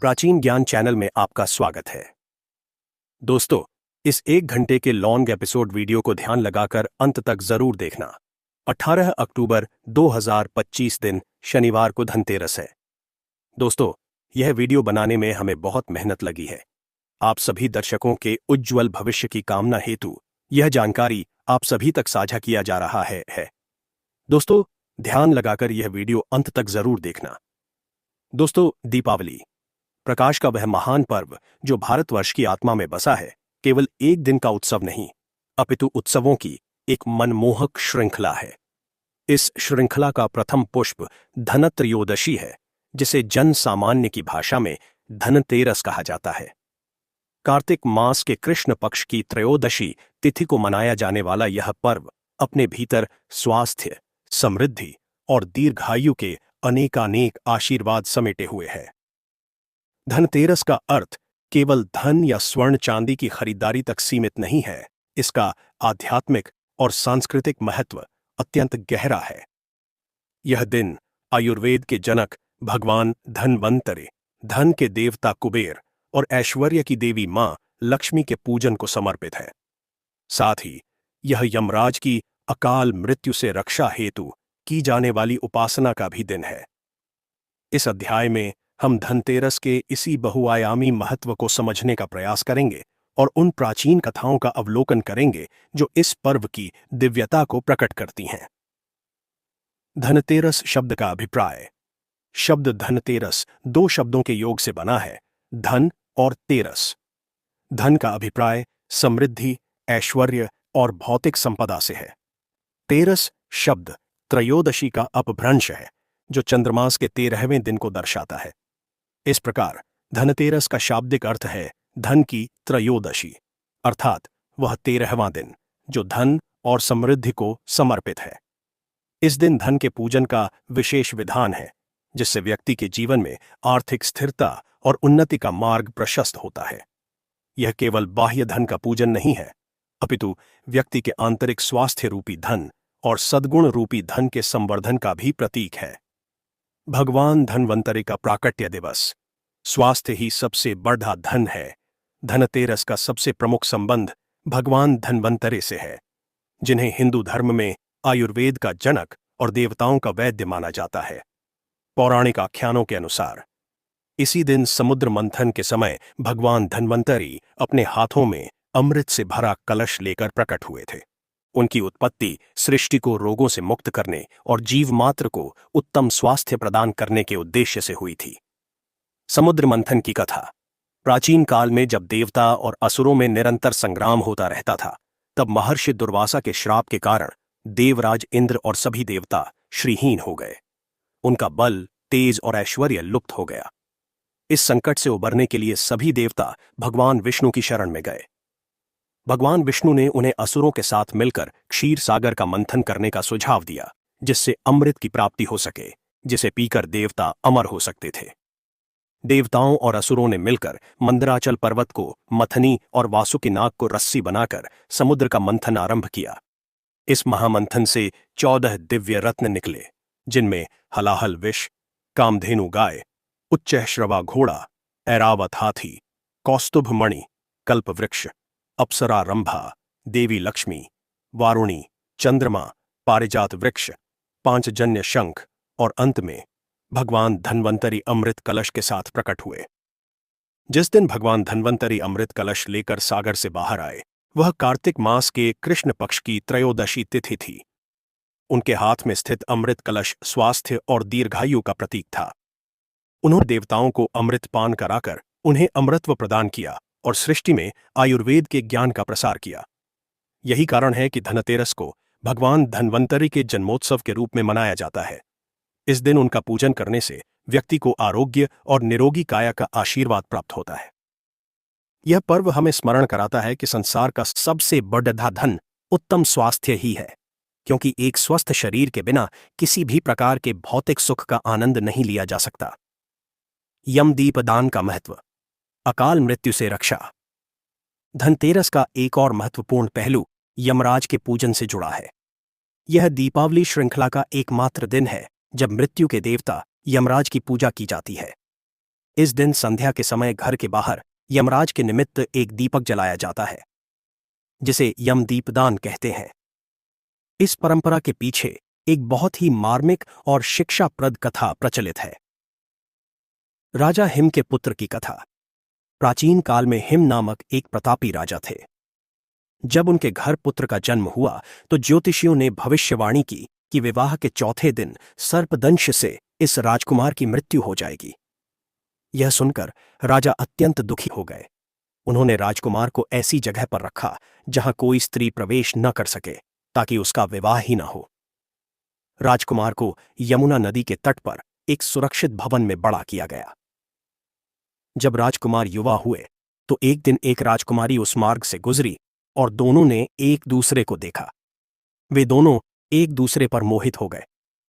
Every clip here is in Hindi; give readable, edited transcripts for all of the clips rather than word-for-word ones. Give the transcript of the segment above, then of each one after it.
प्राचीन ज्ञान चैनल में आपका स्वागत है। दोस्तों, इस 1 घंटे के लॉन्ग एपिसोड वीडियो को ध्यान लगाकर अंत तक जरूर देखना। 18 अक्टूबर 2025 दिन शनिवार को धनतेरस है। दोस्तों, यह वीडियो बनाने में हमें बहुत मेहनत लगी है। आप सभी दर्शकों के उज्ज्वल भविष्य की कामना हेतु यह जानकारी आप सभी तक साझा किया जा रहा है। दोस्तों, ध्यान लगाकर यह वीडियो अंत तक जरूर देखना। दोस्तों, दीपावली प्रकाश का वह महान पर्व जो भारतवर्ष की आत्मा में बसा है, केवल एक दिन का उत्सव नहीं, अपितु उत्सवों की एक मनमोहक श्रृंखला है। इस श्रृंखला का प्रथम पुष्प धनत्रयोदशी है, जिसे जन सामान्य की भाषा में धनतेरस कहा जाता है। कार्तिक मास के कृष्ण पक्ष की त्रयोदशी तिथि को मनाया जाने वाला यह पर्व अपने भीतर स्वास्थ्य, समृद्धि और दीर्घायु के अनेकानेक आशीर्वाद समेटे हुए है। धनतेरस का अर्थ केवल धन या स्वर्ण चांदी की खरीदारी तक सीमित नहीं है। इसका आध्यात्मिक और सांस्कृतिक महत्व अत्यंत गहरा है। यह दिन आयुर्वेद के जनक भगवान धन्वंतरि, धन के देवता कुबेर और ऐश्वर्य की देवी मां लक्ष्मी के पूजन को समर्पित है। साथ ही यह यमराज की अकाल मृत्यु से रक्षा हेतु की जाने वाली उपासना का भी दिन है। इस अध्याय में हम धनतेरस के इसी बहुआयामी महत्व को समझने का प्रयास करेंगे और उन प्राचीन कथाओं का अवलोकन करेंगे जो इस पर्व की दिव्यता को प्रकट करती हैं। धनतेरस शब्द का अभिप्राय। शब्द धनतेरस दो शब्दों के योग से बना है, धन और तेरस। धन का अभिप्राय समृद्धि, ऐश्वर्य और भौतिक संपदा से है। तेरस शब्द त्रयोदशी का अपभ्रंश है, जो चंद्रमास के 13वें दिन को दर्शाता है। इस प्रकार धनतेरस का शाब्दिक अर्थ है धन की त्रयोदशी, अर्थात वह 13वां दिन जो धन और समृद्धि को समर्पित है। इस दिन धन के पूजन का विशेष विधान है, जिससे व्यक्ति के जीवन में आर्थिक स्थिरता और उन्नति का मार्ग प्रशस्त होता है। यह केवल बाह्य धन का पूजन नहीं है, अपितु व्यक्ति के आंतरिक स्वास्थ्य रूपी धन और सद्गुण रूपी धन के संवर्धन का भी प्रतीक है। भगवान धन्वंतरि का प्राकट्य दिवस। स्वास्थ्य ही सबसे बड़ा धन है। धनतेरस का सबसे प्रमुख संबंध भगवान धन्वंतरि से है, जिन्हें हिंदू धर्म में आयुर्वेद का जनक और देवताओं का वैद्य माना जाता है। पौराणिक आख्यानों के अनुसार इसी दिन समुद्र मंथन के समय भगवान धन्वंतरि अपने हाथों में अमृत से भरा कलश लेकर प्रकट हुए थे। उनकी उत्पत्ति सृष्टि को रोगों से मुक्त करने और जीव मात्र को उत्तम स्वास्थ्य प्रदान करने के उद्देश्य से हुई थी। समुद्र मंथन की कथा। प्राचीन काल में जब देवता और असुरों में निरंतर संग्राम होता रहता था, तब महर्षि दुर्वासा के श्राप के कारण देवराज इंद्र और सभी देवता श्रीहीन हो गए। उनका बल, तेज और ऐश्वर्य लुप्त हो गया। इस संकट से उबरने के लिए सभी देवता भगवान विष्णु की शरण में गए। भगवान विष्णु ने उन्हें असुरों के साथ मिलकर क्षीर सागर का मंथन करने का सुझाव दिया, जिससे अमृत की प्राप्ति हो सके, जिसे पीकर देवता अमर हो सकते थे। देवताओं और असुरों ने मिलकर मंदराचल पर्वत को मथनी और वासुकी नाग को रस्सी बनाकर समुद्र का मंथन आरंभ किया। इस महामंथन से 14 दिव्य रत्न निकले, जिनमें हलाहल विष, कामधेनु गाय, उच्चैःश्रवा घोड़ा, ऐरावत हाथी, कौस्तुभ मणि, कल्प वृक्ष, अप्सरा रंभा, देवी लक्ष्मी, वारुणी, चंद्रमा, पारिजात वृक्ष, पांचजन्य शंख और अंत में भगवान धन्वंतरि अमृत कलश के साथ प्रकट हुए। जिस दिन भगवान धन्वंतरि अमृत कलश लेकर सागर से बाहर आए, वह कार्तिक मास के कृष्ण पक्ष की त्रयोदशी तिथि थी। उनके हाथ में स्थित अमृत कलश स्वास्थ्य और दीर्घायु का प्रतीक था। उन्होंने देवताओं को अमृत पान कराकर उन्हें अमृतत्व प्रदान किया और सृष्टि में आयुर्वेद के ज्ञान का प्रसार किया। यही कारण है कि धनतेरस को भगवान धन्वंतरि के जन्मोत्सव के रूप में मनाया जाता है। इस दिन उनका पूजन करने से व्यक्ति को आरोग्य और निरोगी काया का आशीर्वाद प्राप्त होता है। यह पर्व हमें स्मरण कराता है कि संसार का सबसे बड़ा धन उत्तम स्वास्थ्य ही है, क्योंकि एक स्वस्थ शरीर के बिना किसी भी प्रकार के भौतिक सुख का आनंद नहीं लिया जा सकता। यमदीप दान का महत्व। अकाल मृत्यु से रक्षा। धनतेरस का एक और महत्वपूर्ण पहलू यमराज के पूजन से जुड़ा है। यह दीपावली श्रृंखला का एकमात्र दिन है जब मृत्यु के देवता यमराज की पूजा की जाती है। इस दिन संध्या के समय घर के बाहर यमराज के निमित्त एक दीपक जलाया जाता है, जिसे यम दीपदान कहते हैं। इस परंपरा के पीछे एक बहुत ही मार्मिक और शिक्षाप्रद कथा प्रचलित है। राजा हिम के पुत्र की कथा। प्राचीन काल में हिम नामक एक प्रतापी राजा थे। जब उनके घर पुत्र का जन्म हुआ तो ज्योतिषियों ने भविष्यवाणी की कि विवाह के चौथे दिन सर्पदंश से इस राजकुमार की मृत्यु हो जाएगी। यह सुनकर राजा अत्यंत दुखी हो गए। उन्होंने राजकुमार को ऐसी जगह पर रखा जहां कोई स्त्री प्रवेश न कर सके, ताकि उसका विवाह ही न हो। राजकुमार को यमुना नदी के तट पर एक सुरक्षित भवन में बड़ा किया गया। जब राजकुमार युवा हुए तो एक दिन एक राजकुमारी उस मार्ग से गुजरी और दोनों ने एक दूसरे को देखा। वे दोनों एक दूसरे पर मोहित हो गए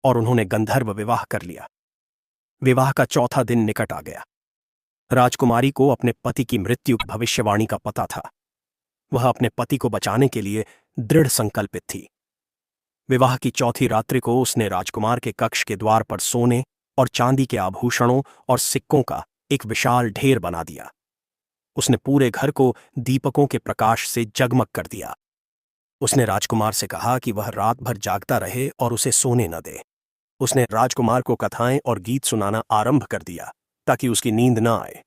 और उन्होंने गंधर्व विवाह कर लिया। विवाह का चौथा दिन निकट आ गया। राजकुमारी को अपने पति की मृत्यु की भविष्यवाणी का पता था। वह अपने पति को बचाने के लिए दृढ़ संकल्पित थी। विवाह की चौथी रात्रि को उसने राजकुमार के कक्ष के द्वार पर सोने और चांदी के आभूषणों और सिक्कों का एक विशाल ढेर बना दिया। उसने पूरे घर को दीपकों के प्रकाश से जगमग कर दिया। उसने राजकुमार से कहा कि वह रात भर जागता रहे और उसे सोने न दे। उसने राजकुमार को कथाएं और गीत सुनाना आरंभ कर दिया ताकि उसकी नींद न आए।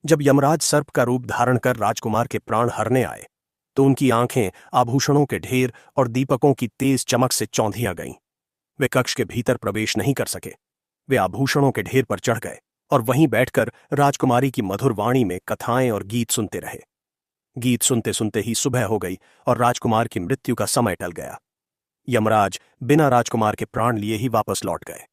जब यमराज सर्प का रूप धारण कर राजकुमार के प्राण हरने आए तो उनकी आंखें आभूषणों के ढेर और दीपकों की तेज चमक से चौंधिया गईं। वे कक्ष के भीतर प्रवेश नहीं कर सके। वे आभूषणों के ढेर पर चढ़ गए और वहीं बैठकर राजकुमारी की मधुर वाणी में कथाएं और गीत सुनते रहे। गीत सुनते सुनते ही सुबह हो गई और राजकुमार की मृत्यु का समय टल गया। यमराज बिना राजकुमार के प्राण लिए ही वापस लौट गए।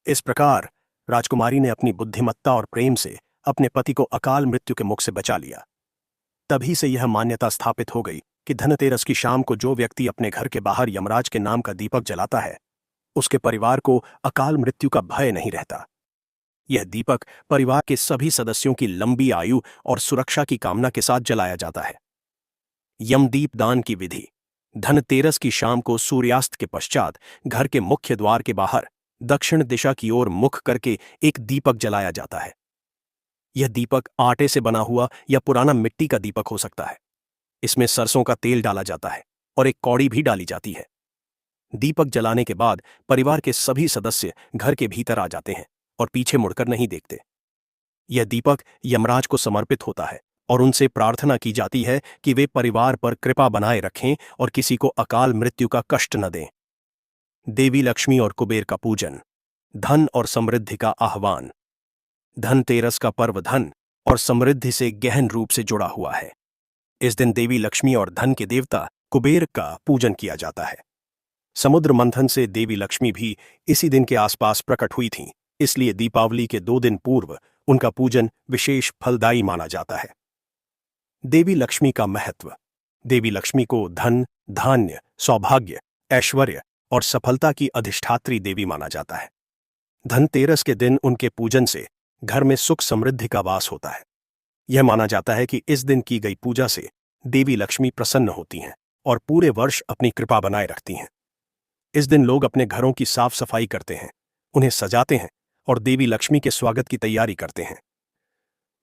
इस प्रकार राजकुमारी ने अपनी बुद्धिमत्ता और प्रेम से अपने पति को अकाल मृत्यु के मुख से बचा लिया। तभी से यह मान्यता स्थापित हो गई कि धनतेरस की शाम को जो व्यक्ति अपने घर के बाहर यमराज के नाम का दीपक जलाता है, उसके परिवार को अकाल मृत्यु का भय नहीं रहता। यह दीपक परिवार के सभी सदस्यों की लंबी आयु और सुरक्षा की कामना के साथ जलाया जाता है। यमदीप दान की विधि। धनतेरस की शाम को सूर्यास्त के पश्चात घर के मुख्य द्वार के बाहर दक्षिण दिशा की ओर मुख करके एक दीपक जलाया जाता है। यह दीपक आटे से बना हुआ या पुराना मिट्टी का दीपक हो सकता है। इसमें सरसों का तेल डाला जाता है और एक कौड़ी भी डाली जाती है। दीपक जलाने के बाद परिवार के सभी सदस्य घर के भीतर आ जाते हैं और पीछे मुड़कर नहीं देखते। यह दीपक यमराज को समर्पित होता है और उनसे प्रार्थना की जाती है कि वे परिवार पर कृपा बनाए रखें और किसी को अकाल मृत्यु का कष्ट न दें। देवी लक्ष्मी और कुबेर का पूजन। धन और समृद्धि का आह्वान। धनतेरस का पर्व धन और समृद्धि से गहन रूप से जुड़ा हुआ है। इस दिन देवी लक्ष्मी और धन के देवता कुबेर का पूजन किया जाता है। समुद्र मंथन से देवी लक्ष्मी भी इसी दिन के आसपास प्रकट हुई थीं, इसलिए दीपावली के 2 दिन पूर्व उनका पूजन विशेष फलदायी माना जाता है। देवी लक्ष्मी का महत्व। देवी लक्ष्मी को धन, धान्य, सौभाग्य, ऐश्वर्य और सफलता की अधिष्ठात्री देवी माना जाता है। धनतेरस के दिन उनके पूजन से घर में सुख समृद्धि का वास होता है। यह माना जाता है कि इस दिन की गई पूजा से देवी लक्ष्मी प्रसन्न होती हैं और पूरे वर्ष अपनी कृपा बनाए रखती हैं। इस दिन लोग अपने घरों की साफ सफाई करते हैं, उन्हें सजाते हैं और देवी लक्ष्मी के स्वागत की तैयारी करते हैं।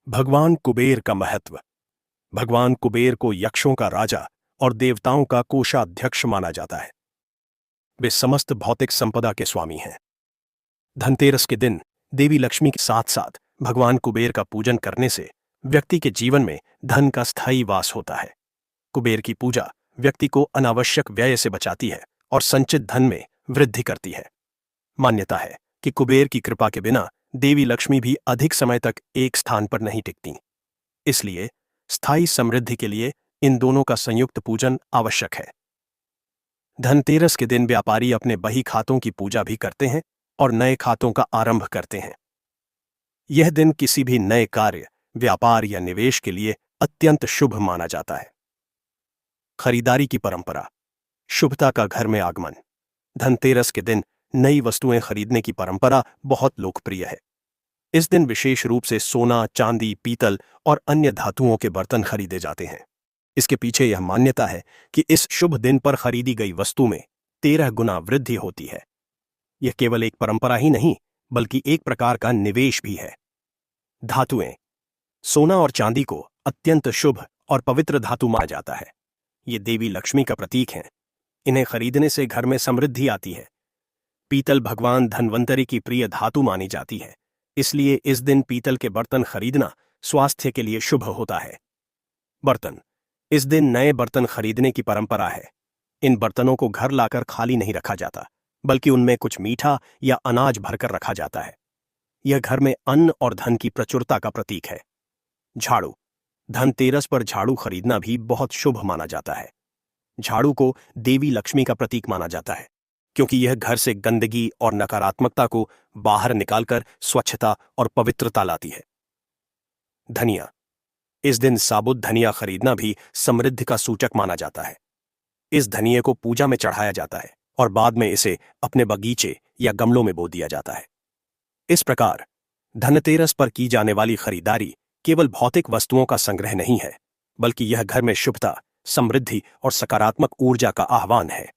भगवान कुबेर का महत्व। भगवान कुबेर को यक्षों का राजा और देवताओं का कोषाध्यक्ष माना जाता है। वे समस्त भौतिक संपदा के स्वामी हैं। धनतेरस के दिन देवी लक्ष्मी के साथ साथ भगवान कुबेर का पूजन करने से व्यक्ति के जीवन में धन का स्थायी वास होता है। कुबेर की पूजा व्यक्ति को अनावश्यक व्यय से बचाती है और संचित धन में वृद्धि करती है। मान्यता है कि कुबेर की कृपा के बिना देवी लक्ष्मी भी अधिक समय तक एक स्थान पर नहीं टिकती। इसलिए स्थायी समृद्धि के लिए इन दोनों का संयुक्त पूजन आवश्यक है। धनतेरस के दिन व्यापारी अपने बही खातों की पूजा भी करते हैं और नए खातों का आरंभ करते हैं। यह दिन किसी भी नए कार्य, व्यापार या निवेश के लिए अत्यंत शुभ माना जाता है। खरीदारी की परंपरा। शुभता का घर में आगमन। धनतेरस के दिन नई वस्तुएं खरीदने की परंपरा बहुत लोकप्रिय है। इस दिन विशेष रूप से सोना, चांदी, पीतल और अन्य धातुओं के बर्तन खरीदे जाते हैं। इसके पीछे यह मान्यता है कि इस शुभ दिन पर खरीदी गई वस्तु में 13 गुना वृद्धि होती है। यह केवल एक परंपरा ही नहीं, बल्कि एक प्रकार का निवेश भी है। धातुएं। सोना और चांदी को अत्यंत शुभ और पवित्र धातु माना जाता है। ये देवी लक्ष्मी का प्रतीक हैं। इन्हें खरीदने से घर में समृद्धि आती है। पीतल भगवान धन्वंतरि की प्रिय धातु मानी जाती है, इसलिए इस दिन पीतल के बर्तन खरीदना स्वास्थ्य के लिए शुभ होता है। बर्तन। इस दिन नए बर्तन खरीदने की परंपरा है। इन बर्तनों को घर लाकर खाली नहीं रखा जाता, बल्कि उनमें कुछ मीठा या अनाज भरकर रखा जाता है। यह घर में अन्न और धन की प्रचुरता का प्रतीक है। झाड़ू। धनतेरस पर झाड़ू खरीदना भी बहुत शुभ माना जाता है। झाड़ू को देवी लक्ष्मी का प्रतीक माना जाता है, क्योंकि यह घर से गंदगी और नकारात्मकता को बाहर निकालकर स्वच्छता और पवित्रता लाती है। धनिया। इस दिन साबुत धनिया खरीदना भी समृद्धि का सूचक माना जाता है। इस धनिये को पूजा में चढ़ाया जाता है और बाद में इसे अपने बगीचे या गमलों में बो दिया जाता है। इस प्रकार धनतेरस पर की जाने वाली खरीदारी केवल भौतिक वस्तुओं का संग्रह नहीं है, बल्कि यह घर में शुभता, समृद्धि और सकारात्मक ऊर्जा का आह्वान है।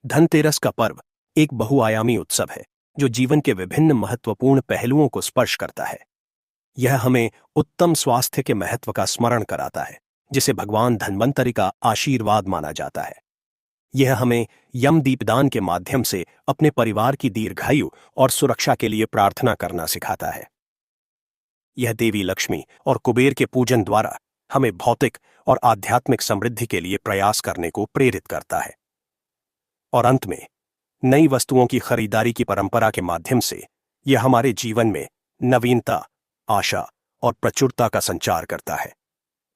धनतेरस का पर्व एक बहुआयामी उत्सव है, जो जीवन के विभिन्न महत्वपूर्ण पहलुओं को स्पर्श करता है। यह हमें उत्तम स्वास्थ्य के महत्व का स्मरण कराता है, जिसे भगवान धन्वंतरि का आशीर्वाद माना जाता है। यह हमें यम दीपदान के माध्यम से अपने परिवार की दीर्घायु और सुरक्षा के लिए प्रार्थना करना सिखाता है। यह देवी लक्ष्मी और कुबेर के पूजन द्वारा हमें भौतिक और आध्यात्मिक समृद्धि के लिए प्रयास करने को प्रेरित करता है। और अंत में, नई वस्तुओं की खरीदारी की परंपरा के माध्यम से यह हमारे जीवन में नवीनता, आशा और प्रचुरता का संचार करता है।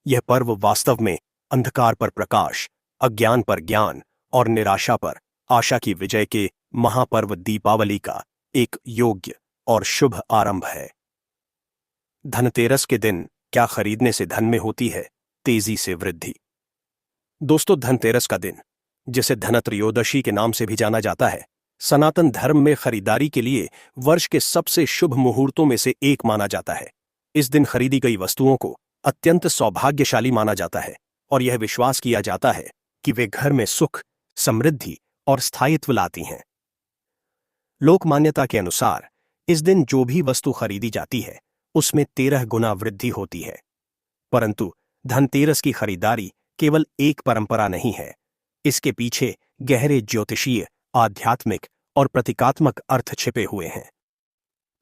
यह पर्व वास्तव में अंधकार पर प्रकाश, अज्ञान पर ज्ञान और निराशा पर आशा की विजय के महापर्व दीपावली का एक योग्य और शुभ आरंभ है। धनतेरस के दिन क्या खरीदने से धन में होती है तेजी से वृद्धि। दोस्तों, धनतेरस का दिन, जिसे धनत्रयोदशी के नाम से भी जाना जाता है, सनातन धर्म में खरीदारी के लिए वर्ष के सबसे शुभ मुहूर्तों में से एक माना जाता है। इस दिन खरीदी गई वस्तुओं को अत्यंत सौभाग्यशाली माना जाता है और यह विश्वास किया जाता है कि वे घर में सुख, समृद्धि और स्थायित्व लाती हैं। लोक मान्यता के अनुसार इस दिन जो भी वस्तु खरीदी जाती है, उसमें 13 गुना वृद्धि होती है। परंतु धनतेरस की खरीदारी केवल एक परंपरा नहीं है। इसके पीछे गहरे ज्योतिषीय, आध्यात्मिक और प्रतीकात्मक अर्थ छिपे हुए हैं।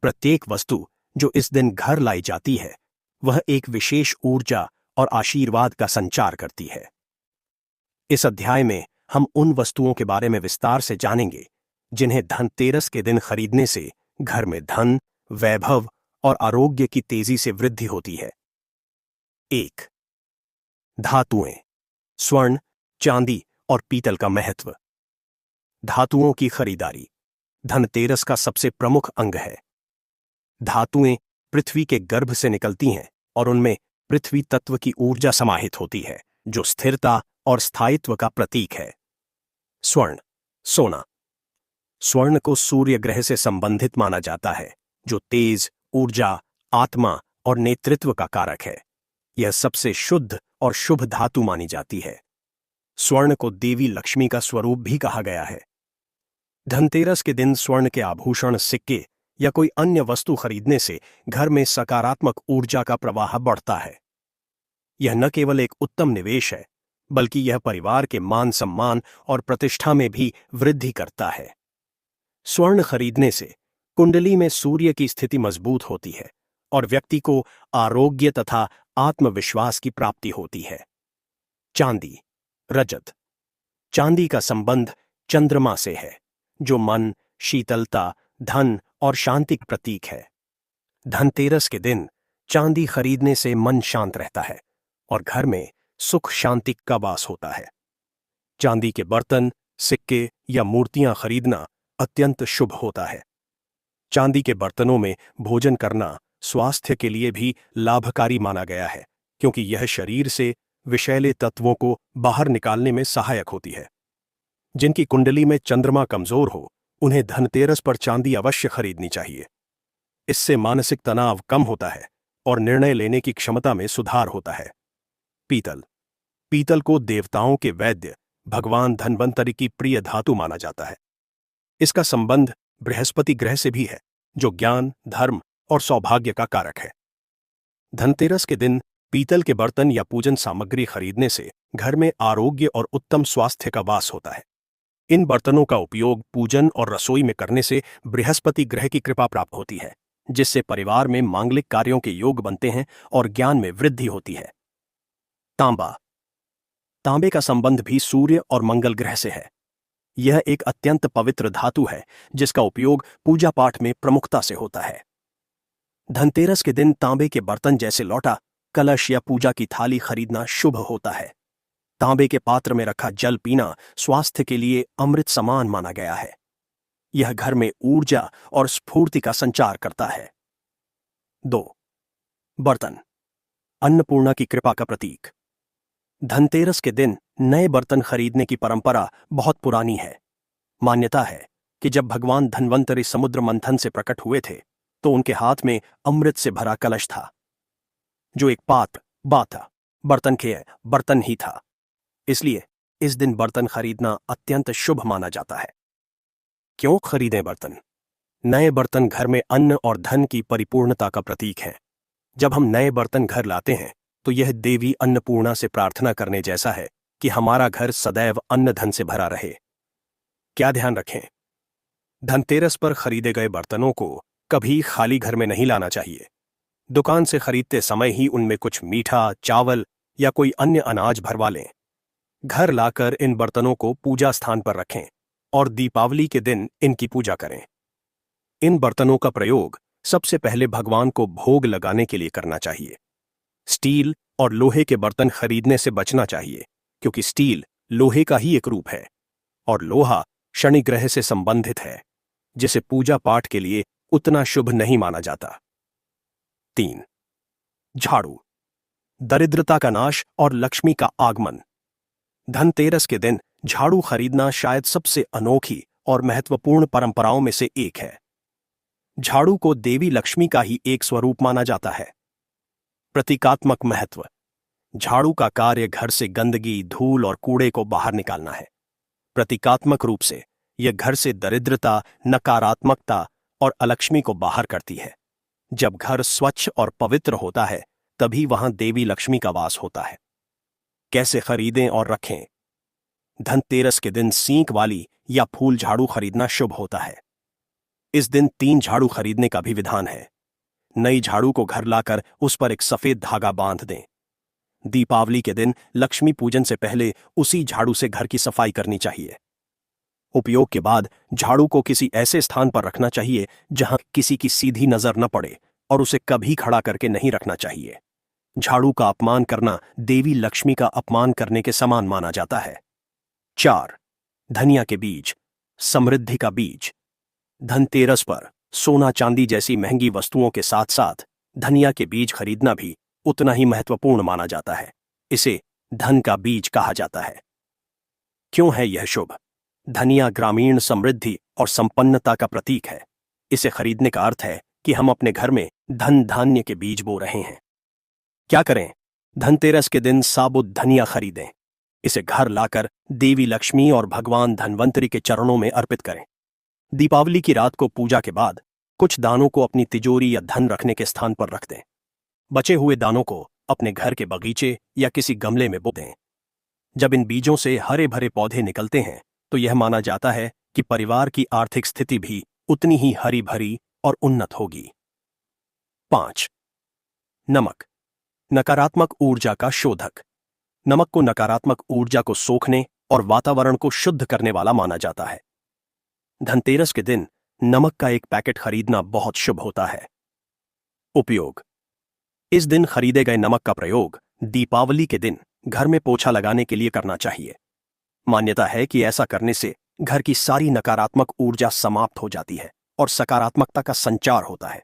प्रत्येक वस्तु जो इस दिन घर लाई जाती है, वह एक विशेष ऊर्जा और आशीर्वाद का संचार करती है। इस अध्याय में हम उन वस्तुओं के बारे में विस्तार से जानेंगे जिन्हें धनतेरस के दिन खरीदने से घर में धन, वैभव और आरोग्य की तेजी से वृद्धि होती है। 1. धातुएं। स्वर्ण, चांदी और पीतल का महत्व। धातुओं की खरीदारी धनतेरस का सबसे प्रमुख अंग है। धातुएं पृथ्वी के गर्भ से निकलती हैं और उनमें पृथ्वी तत्व की ऊर्जा समाहित होती है, जो स्थिरता और स्थायित्व का प्रतीक है। स्वर्ण, सोना। स्वर्ण को सूर्य ग्रह से संबंधित माना जाता है, जो तेज, ऊर्जा, आत्मा और नेतृत्व का कारक है। यह सबसे शुद्ध और शुभ धातु मानी जाती है। स्वर्ण को देवी लक्ष्मी का स्वरूप भी कहा गया है। धनतेरस के दिन स्वर्ण के आभूषण, सिक्के या कोई अन्य वस्तु खरीदने से घर में सकारात्मक ऊर्जा का प्रवाह बढ़ता है। यह न केवल एक उत्तम निवेश है, बल्कि यह परिवार के मान सम्मान और प्रतिष्ठा में भी वृद्धि करता है। स्वर्ण खरीदने से कुंडली में सूर्य की स्थिति मजबूत होती है और व्यक्ति को आरोग्य तथा आत्मविश्वास की प्राप्ति होती है। चांदी, रजत। चांदी का संबंध चंद्रमा से है, जो मन, शीतलता, धन और शांति का प्रतीक है। धनतेरस के दिन चांदी खरीदने से मन शांत रहता है और घर में सुख शांति का वास होता है। चांदी के बर्तन, सिक्के या मूर्तियां खरीदना अत्यंत शुभ होता है। चांदी के बर्तनों में भोजन करना स्वास्थ्य के लिए भी लाभकारी माना गया है, क्योंकि यह शरीर से विषैले तत्वों को बाहर निकालने में सहायक होती है। जिनकी कुंडली में चंद्रमा कमजोर हो, उन्हें धनतेरस पर चांदी अवश्य खरीदनी चाहिए। इससे मानसिक तनाव कम होता है और निर्णय लेने की क्षमता में सुधार होता है। पीतल। पीतल को देवताओं के वैद्य भगवान धन्वंतरि की प्रिय धातु माना जाता है। इसका संबंध बृहस्पति ग्रह से भी है, जो ज्ञान, धर्म और सौभाग्य का कारक है। धनतेरस के दिन पीतल के बर्तन या पूजन सामग्री खरीदने से घर में आरोग्य और उत्तम स्वास्थ्य का वास होता है। इन बर्तनों का उपयोग पूजन और रसोई में करने से बृहस्पति ग्रह की कृपा प्राप्त होती है, जिससे परिवार में मांगलिक कार्यों के योग बनते हैं और ज्ञान में वृद्धि होती है। तांबा। तांबे का संबंध भी सूर्य और मंगल ग्रह से है। यह एक अत्यंत पवित्र धातु है जिसका उपयोग पूजा पाठ में प्रमुखता से होता है। धनतेरस के दिन तांबे के बर्तन जैसे लौटा, कलश या पूजा की थाली खरीदना शुभ होता है। तांबे के पात्र में रखा जल पीना स्वास्थ्य के लिए अमृत समान माना गया है। यह घर में ऊर्जा और स्फूर्ति का संचार करता है। 2. बर्तन। अन्नपूर्णा की कृपा का प्रतीक। धनतेरस के दिन नए बर्तन खरीदने की परंपरा बहुत पुरानी है। मान्यता है कि जब भगवान धन्वंतरि समुद्र मंथन से प्रकट हुए थे तो उनके हाथ में अमृत से भरा कलश था, जो एक बर्तन के बर्तन ही था। इसलिए इस दिन बर्तन खरीदना अत्यंत शुभ माना जाता है। क्यों खरीदें बर्तन? नए बर्तन घर में अन्न और धन की परिपूर्णता का प्रतीक है। जब हम नए बर्तन घर लाते हैं तो यह देवी अन्नपूर्णा से प्रार्थना करने जैसा है कि हमारा घर सदैव अन्न धन से भरा रहे। क्या ध्यान रखें? धनतेरस पर खरीदे गए बर्तनों को कभी खाली घर में नहीं लाना चाहिए। दुकान से खरीदते समय ही उनमें कुछ मीठा, चावल या कोई अन्य अनाज भरवा लें। घर लाकर इन बर्तनों को पूजा स्थान पर रखें और दीपावली के दिन इनकी पूजा करें। इन बर्तनों का प्रयोग सबसे पहले भगवान को भोग लगाने के लिए करना चाहिए। स्टील और लोहे के बर्तन खरीदने से बचना चाहिए, क्योंकि स्टील लोहे का ही एक रूप है और लोहा शनि ग्रह से संबंधित है, जिसे पूजा पाठ के लिए उतना शुभ नहीं माना जाता। 3. झाड़ू। दरिद्रता का नाश और लक्ष्मी का आगमन। धनतेरस के दिन झाड़ू खरीदना शायद सबसे अनोखी और महत्वपूर्ण परंपराओं में से एक है। झाड़ू को देवी लक्ष्मी का ही एक स्वरूप माना जाता है। प्रतीकात्मक महत्व। झाड़ू का कार्य घर से गंदगी, धूल और कूड़े को बाहर निकालना है। प्रतीकात्मक रूप से यह घर से दरिद्रता, नकारात्मकता और अलक्ष्मी को बाहर करती है। जब घर स्वच्छ और पवित्र होता है तभी वहां देवी लक्ष्मी का वास होता है। कैसे खरीदें और रखें? धनतेरस के दिन सींक वाली या फूल झाड़ू खरीदना शुभ होता है। इस दिन 3 झाड़ू खरीदने का भी विधान है। नई झाड़ू को घर लाकर उस पर एक सफेद धागा बांध दें। दीपावली के दिन लक्ष्मी पूजन से पहले उसी झाड़ू से घर की सफाई करनी चाहिए। उपयोग के बाद झाड़ू को किसी ऐसे स्थान पर रखना चाहिए जहां किसी की सीधी नजर न पड़े और उसे कभी खड़ा करके नहीं रखना चाहिए। झाड़ू का अपमान करना देवी लक्ष्मी का अपमान करने के समान माना जाता है। 4. धनिया के बीज। समृद्धि का बीज। धनतेरस पर सोना चांदी जैसी महंगी वस्तुओं के साथ साथ धनिया के बीज खरीदना भी उतना ही महत्वपूर्ण माना जाता है। इसे धन का बीज कहा जाता है। क्यों है यह शुभ? धनिया ग्रामीण समृद्धि और संपन्नता का प्रतीक है। इसे खरीदने का अर्थ है कि हम अपने घर में धन धान्य के बीज बो रहे हैं। क्या करें? धनतेरस के दिन साबुत धनिया खरीदें। इसे घर लाकर देवी लक्ष्मी और भगवान धन्वंतरि के चरणों में अर्पित करें। दीपावली की रात को पूजा के बाद कुछ दानों को अपनी तिजोरी या धन रखने के स्थान पर रख दें। बचे हुए दानों को अपने घर के बगीचे या किसी गमले में बो दें। जब इन बीजों से हरे भरे पौधे निकलते हैं तो यह माना जाता है कि परिवार की आर्थिक स्थिति भी उतनी ही हरी भरी और उन्नत होगी। 5. नमक। नकारात्मक ऊर्जा का शोधक। नमक को नकारात्मक ऊर्जा को सोखने और वातावरण को शुद्ध करने वाला माना जाता है। धनतेरस के दिन नमक का एक पैकेट खरीदना बहुत शुभ होता है। उपयोग। इस दिन खरीदे गए नमक का प्रयोग दीपावली के दिन घर में पोछा लगाने के लिए करना चाहिए। मान्यता है कि ऐसा करने से घर की सारी नकारात्मक ऊर्जा समाप्त हो जाती है और सकारात्मकता का संचार होता है।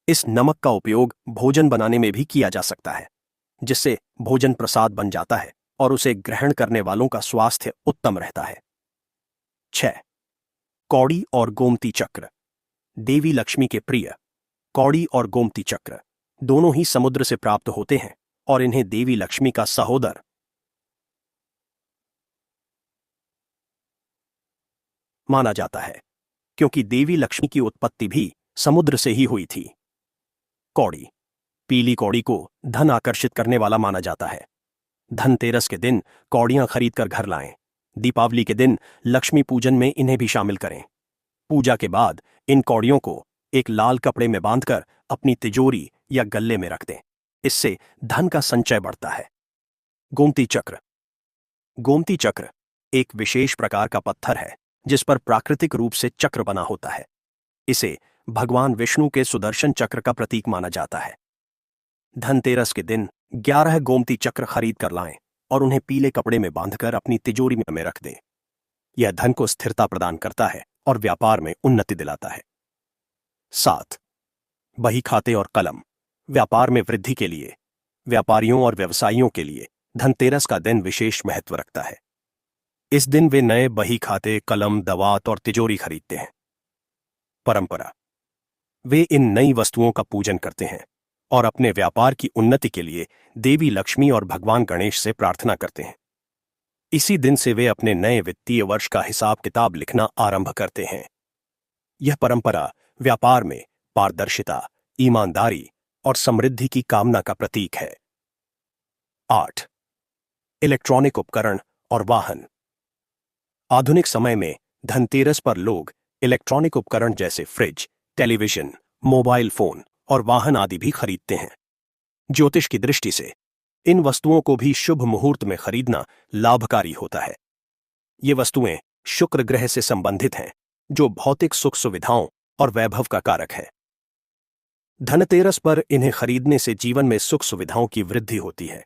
इस नमक का उपयोग भोजन बनाने में भी किया जा सकता है, जिससे भोजन प्रसाद बन जाता है और उसे ग्रहण करने वालों का स्वास्थ्य उत्तम रहता है। 6. कौड़ी और गोमती चक्र। देवी लक्ष्मी के प्रिय कौड़ी और गोमती चक्र दोनों ही समुद्र से प्राप्त होते हैं और इन्हें देवी लक्ष्मी का सहोदर माना जाता है, क्योंकि देवी लक्ष्मी की उत्पत्ति भी समुद्र से ही हुई थी। कौड़ी पीली कौड़ी को धन आकर्षित करने वाला माना जाता है। धनतेरस के दिन कौड़ियां खरीदकर घर लाएं। दीपावली के दिन लक्ष्मी पूजन में इन्हें भी शामिल करें। पूजा के बाद इन कौड़ियों को एक लाल कपड़े में बांधकर अपनी तिजोरी या गल्ले में रख दें। इससे धन का संचय बढ़ता है। गोमती चक्र। गोमती चक्र एक विशेष प्रकार का पत्थर है जिस पर प्राकृतिक रूप से चक्र बना होता है। इसे भगवान विष्णु के सुदर्शन चक्र का प्रतीक माना जाता है। धनतेरस के दिन 11 गोमती चक्र खरीद कर लाएं और उन्हें पीले कपड़े में बांधकर अपनी तिजोरी में रख दें। यह धन को स्थिरता प्रदान करता है और व्यापार में उन्नति दिलाता है। 7 बही खाते और कलम। व्यापार में वृद्धि के लिए व्यापारियों और व्यवसायियों के लिए धनतेरस का दिन विशेष महत्व रखता है। इस दिन वे नए बही खाते, कलम, दवात और तिजोरी खरीदते हैं। परंपरा। वे इन नई वस्तुओं का पूजन करते हैं और अपने व्यापार की उन्नति के लिए देवी लक्ष्मी और भगवान गणेश से प्रार्थना करते हैं। इसी दिन से वे अपने नए वित्तीय वर्ष का हिसाब किताब लिखना आरंभ करते हैं। यह परंपरा व्यापार में पारदर्शिता, ईमानदारी और समृद्धि की कामना का प्रतीक है। 8 इलेक्ट्रॉनिक उपकरण और वाहन। आधुनिक समय में धनतेरस पर लोग इलेक्ट्रॉनिक उपकरण जैसे फ्रिज, टेलीविजन, मोबाइल फोन और वाहन आदि भी खरीदते हैं। ज्योतिष की दृष्टि से इन वस्तुओं को भी शुभ मुहूर्त में खरीदना लाभकारी होता है। ये वस्तुएं शुक्र ग्रह से संबंधित हैं, जो भौतिक सुख सुविधाओं और वैभव का कारक है। धनतेरस पर इन्हें खरीदने से जीवन में सुख सुविधाओं की वृद्धि होती है।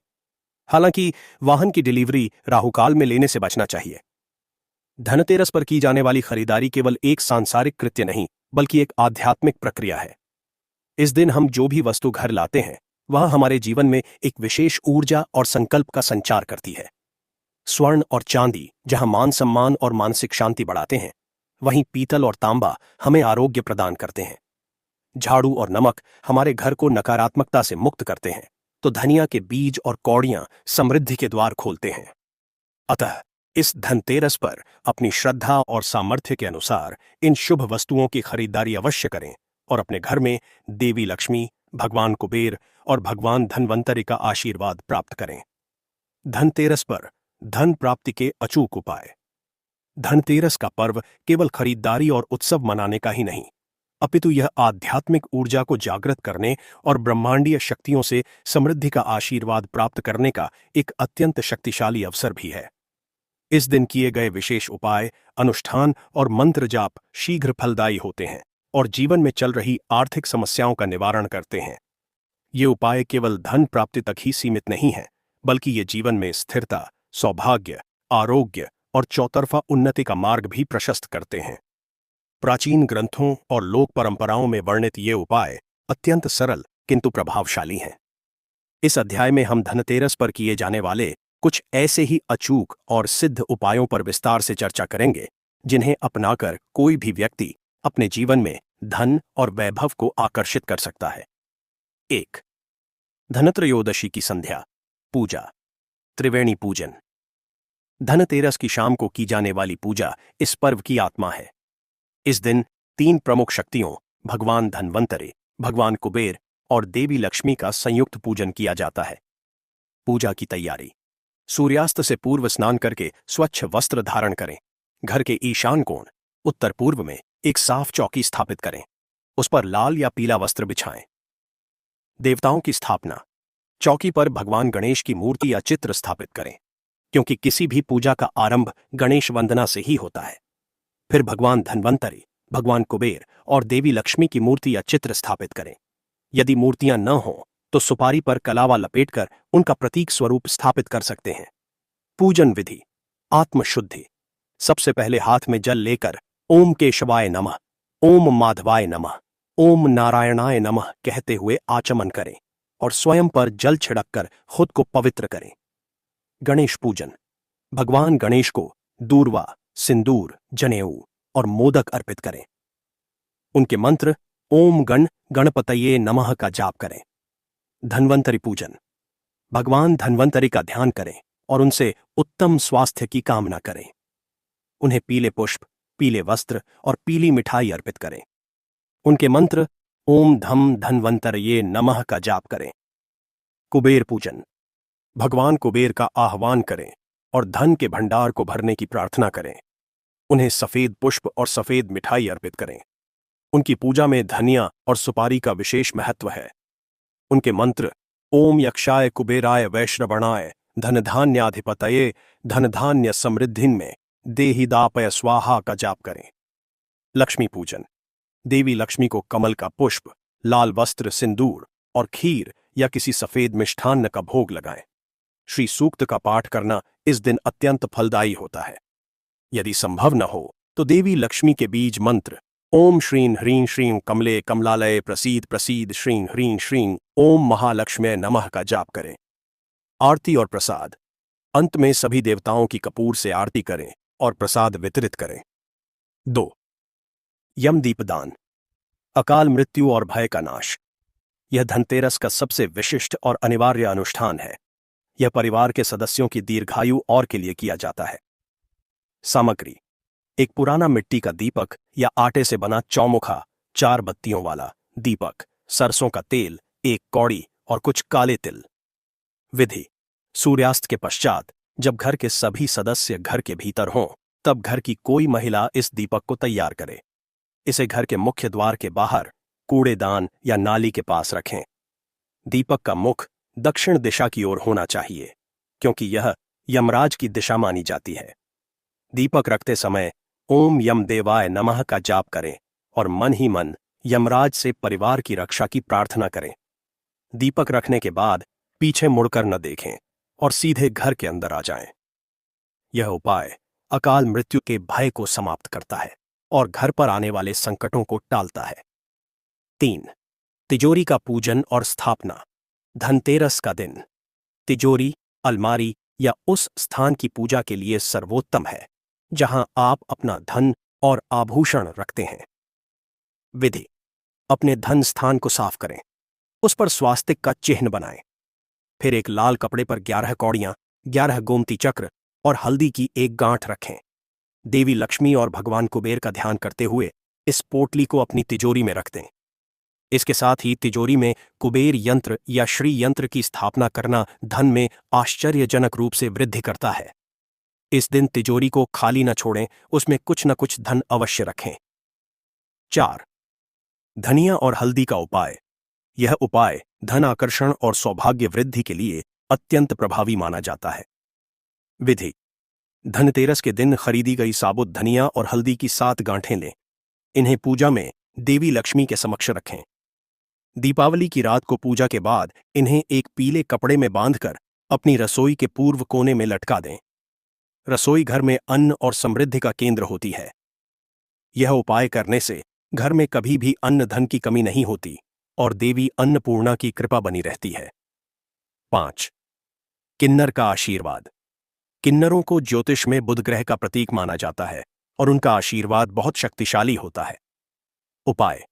हालांकि वाहन की डिलीवरी राहुकाल में लेने से बचना चाहिए। धनतेरस पर की जाने वाली खरीदारी केवल एक सांसारिक कृत्य नहीं, बल्कि एक आध्यात्मिक प्रक्रिया है। इस दिन हम जो भी वस्तु घर लाते हैं वह हमारे जीवन में एक विशेष ऊर्जा और संकल्प का संचार करती है। स्वर्ण और चांदी जहां मान सम्मान और मानसिक शांति बढ़ाते हैं, वहीं पीतल और तांबा हमें आरोग्य प्रदान करते हैं। झाड़ू और नमक हमारे घर को नकारात्मकता से मुक्त करते हैं, तो धनिया के बीज और कौड़ियां समृद्धि के द्वार खोलते हैं। अतः इस धनतेरस पर अपनी श्रद्धा और सामर्थ्य के अनुसार इन शुभ वस्तुओं की खरीदारी अवश्य करें और अपने घर में देवी लक्ष्मी, भगवान कुबेर और भगवान धन्वंतरि का आशीर्वाद प्राप्त करें। धनतेरस पर धन प्राप्ति के अचूक उपाय। धनतेरस का पर्व केवल खरीदारी और उत्सव मनाने का ही नहीं, अपितु यह आध्यात्मिक ऊर्जा को जागृत करने और ब्रह्मांडीय शक्तियों से समृद्धि का आशीर्वाद प्राप्त करने का एक अत्यंत शक्तिशाली अवसर भी है। इस दिन किए गए विशेष उपाय, अनुष्ठान और मंत्र जाप शीघ्र फलदायी होते हैं और जीवन में चल रही आर्थिक समस्याओं का निवारण करते हैं। ये उपाय केवल धन प्राप्ति तक ही सीमित नहीं हैं, बल्कि ये जीवन में स्थिरता, सौभाग्य, आरोग्य और चौतरफा उन्नति का मार्ग भी प्रशस्त करते हैं। प्राचीन ग्रंथों और लोक परंपराओं में वर्णित ये उपाय अत्यंत सरल किंतु प्रभावशाली हैं। इस अध्याय में हम धनतेरस पर किए जाने वाले कुछ ऐसे ही अचूक और सिद्ध उपायों पर विस्तार से चर्चा करेंगे, जिन्हें अपनाकर कोई भी व्यक्ति अपने जीवन में धन और वैभव को आकर्षित कर सकता है। 1 धनत्रयोदशी की संध्या, पूजा, त्रिवेणी पूजन। धनतेरस की शाम को की जाने वाली पूजा इस पर्व की आत्मा है। इस दिन 3 प्रमुख शक्तियों भगवान धन्वंतरि, भगवान कुबेर और देवी लक्ष्मी का संयुक्त पूजन किया जाता है। पूजा की तैयारी। सूर्यास्त से पूर्व स्नान करके स्वच्छ वस्त्र धारण करें। घर के ईशान कोण उत्तर पूर्व में एक साफ चौकी स्थापित करें। उस पर लाल या पीला वस्त्र बिछाएं। देवताओं की स्थापना। चौकी पर भगवान गणेश की मूर्ति या चित्र स्थापित करें, क्योंकि किसी भी पूजा का आरंभ गणेश वंदना से ही होता है। फिर भगवान धन्वंतरि, भगवान कुबेर और देवी लक्ष्मी की मूर्ति या चित्र स्थापित करें। यदि मूर्तियां न हों तो सुपारी पर कलावा लपेटकर उनका प्रतीक स्वरूप स्थापित कर सकते हैं। पूजन विधि। आत्मशुद्धि। सबसे पहले हाथ में जल लेकर ओम केशवाय नमः, ओम माधवाय नमः, ओम नारायणाय नमः कहते हुए आचमन करें और स्वयं पर जल छिड़ककर खुद को पवित्र करें। गणेश पूजन। भगवान गणेश को दूर्वा, सिंदूर, जनेऊ और मोदक अर्पित करें। उनके मंत्र ओम गण गणपतये नमः का जाप करें। धन्वंतरि पूजन। भगवान धन्वंतरि का ध्यान करें और उनसे उत्तम स्वास्थ्य की कामना करें। उन्हें पीले पुष्प, पीले वस्त्र और पीली मिठाई अर्पित करें। उनके मंत्र ओम धम धन्वंतरये नमः का जाप करें। कुबेर पूजन। भगवान कुबेर का आह्वान करें और धन के भंडार को भरने की प्रार्थना करें। उन्हें सफेद पुष्प और सफेद मिठाई अर्पित करें। उनकी पूजा में धनिया और सुपारी का विशेष महत्व है। उनके मंत्र ओम यक्षाय कुबेराय वैश्रवणाय धनधान्याधिपतये धनधान्य समृद्धिन में देहिदापय स्वाहा का जाप करें। लक्ष्मी पूजन। देवी लक्ष्मी को कमल का पुष्प, लाल वस्त्र, सिंदूर और खीर या किसी सफेद मिष्ठान्न का भोग लगाएं। श्री सूक्त का पाठ करना इस दिन अत्यंत फलदायी होता है। यदि संभव न हो तो देवी लक्ष्मी के बीज मंत्र ओम श्रीं ह्रीं श्रीं कमले कमलालय प्रसीद प्रसीद श्रीं ह्रीं श्रीं ओम महालक्ष्म्यै नमः का जाप करें। आरती और प्रसाद। अंत में सभी देवताओं की कपूर से आरती करें और प्रसाद वितरित करें। 2. यम दीपदान। अकाल मृत्यु और भय का नाश। यह धनतेरस का सबसे विशिष्ट और अनिवार्य अनुष्ठान है। यह परिवार के सदस्यों की दीर्घायु और के लिए किया जाता है। सामग्री: एक पुराना मिट्टी का दीपक या आटे से बना चौमुखा 4 बत्तियों वाला दीपक, सरसों का तेल, 1 कौड़ी और कुछ काले तिल। विधि: सूर्यास्त के पश्चात जब घर के सभी सदस्य घर के भीतर हों तब घर की कोई महिला इस दीपक को तैयार करे। इसे घर के मुख्य द्वार के बाहर कूड़ेदान या नाली के पास रखें। दीपक का मुख दक्षिण दिशा की ओर होना चाहिए क्योंकि यह यमराज की दिशा मानी जाती है। दीपक रखते समय ओम यम देवाय नमः का जाप करें और मन ही मन यमराज से परिवार की रक्षा की प्रार्थना करें। दीपक रखने के बाद पीछे मुड़कर न देखें और सीधे घर के अंदर आ जाएं। यह उपाय अकाल मृत्यु के भय को समाप्त करता है और घर पर आने वाले संकटों को टालता है। 3. तिजोरी का पूजन और स्थापना। धनतेरस का दिन तिजोरी, अलमारी या उस स्थान की पूजा के लिए सर्वोत्तम है जहां आप अपना धन और आभूषण रखते हैं। विधि: अपने धन स्थान को साफ करें, उस पर स्वास्तिक का चिन्ह बनाएं। फिर एक लाल कपड़े पर 11 कौड़ियां, 11 गोमती चक्र और हल्दी की एक गांठ रखें। देवी लक्ष्मी और भगवान कुबेर का ध्यान करते हुए इस पोटली को अपनी तिजोरी में रख दें। इसके साथ ही तिजोरी में कुबेर यंत्र या श्री यंत्र की स्थापना करना धन में आश्चर्यजनक रूप से वृद्धि करता है। इस दिन तिजोरी को खाली न छोड़ें, उसमें कुछ न कुछ धन अवश्य रखें। 4. धनिया और हल्दी का उपाय। यह उपाय धन आकर्षण और सौभाग्य वृद्धि के लिए अत्यंत प्रभावी माना जाता है। विधि: धनतेरस के दिन खरीदी गई साबुत धनिया और हल्दी की 7 गांठें लें। इन्हें पूजा में देवी लक्ष्मी के समक्ष रखें। दीपावली की रात को पूजा के बाद इन्हें एक पीले कपड़े में बांधकर अपनी रसोई के पूर्व कोने में लटका दें। रसोई घर में अन्न और समृद्धि का केंद्र होती है। यह उपाय करने से घर में कभी भी अन्न धन की कमी नहीं होती और देवी अन्नपूर्णा की कृपा बनी रहती है। 5. किन्नर का आशीर्वाद। किन्नरों को ज्योतिष में बुध ग्रह का प्रतीक माना जाता है और उनका आशीर्वाद बहुत शक्तिशाली होता है। उपाय: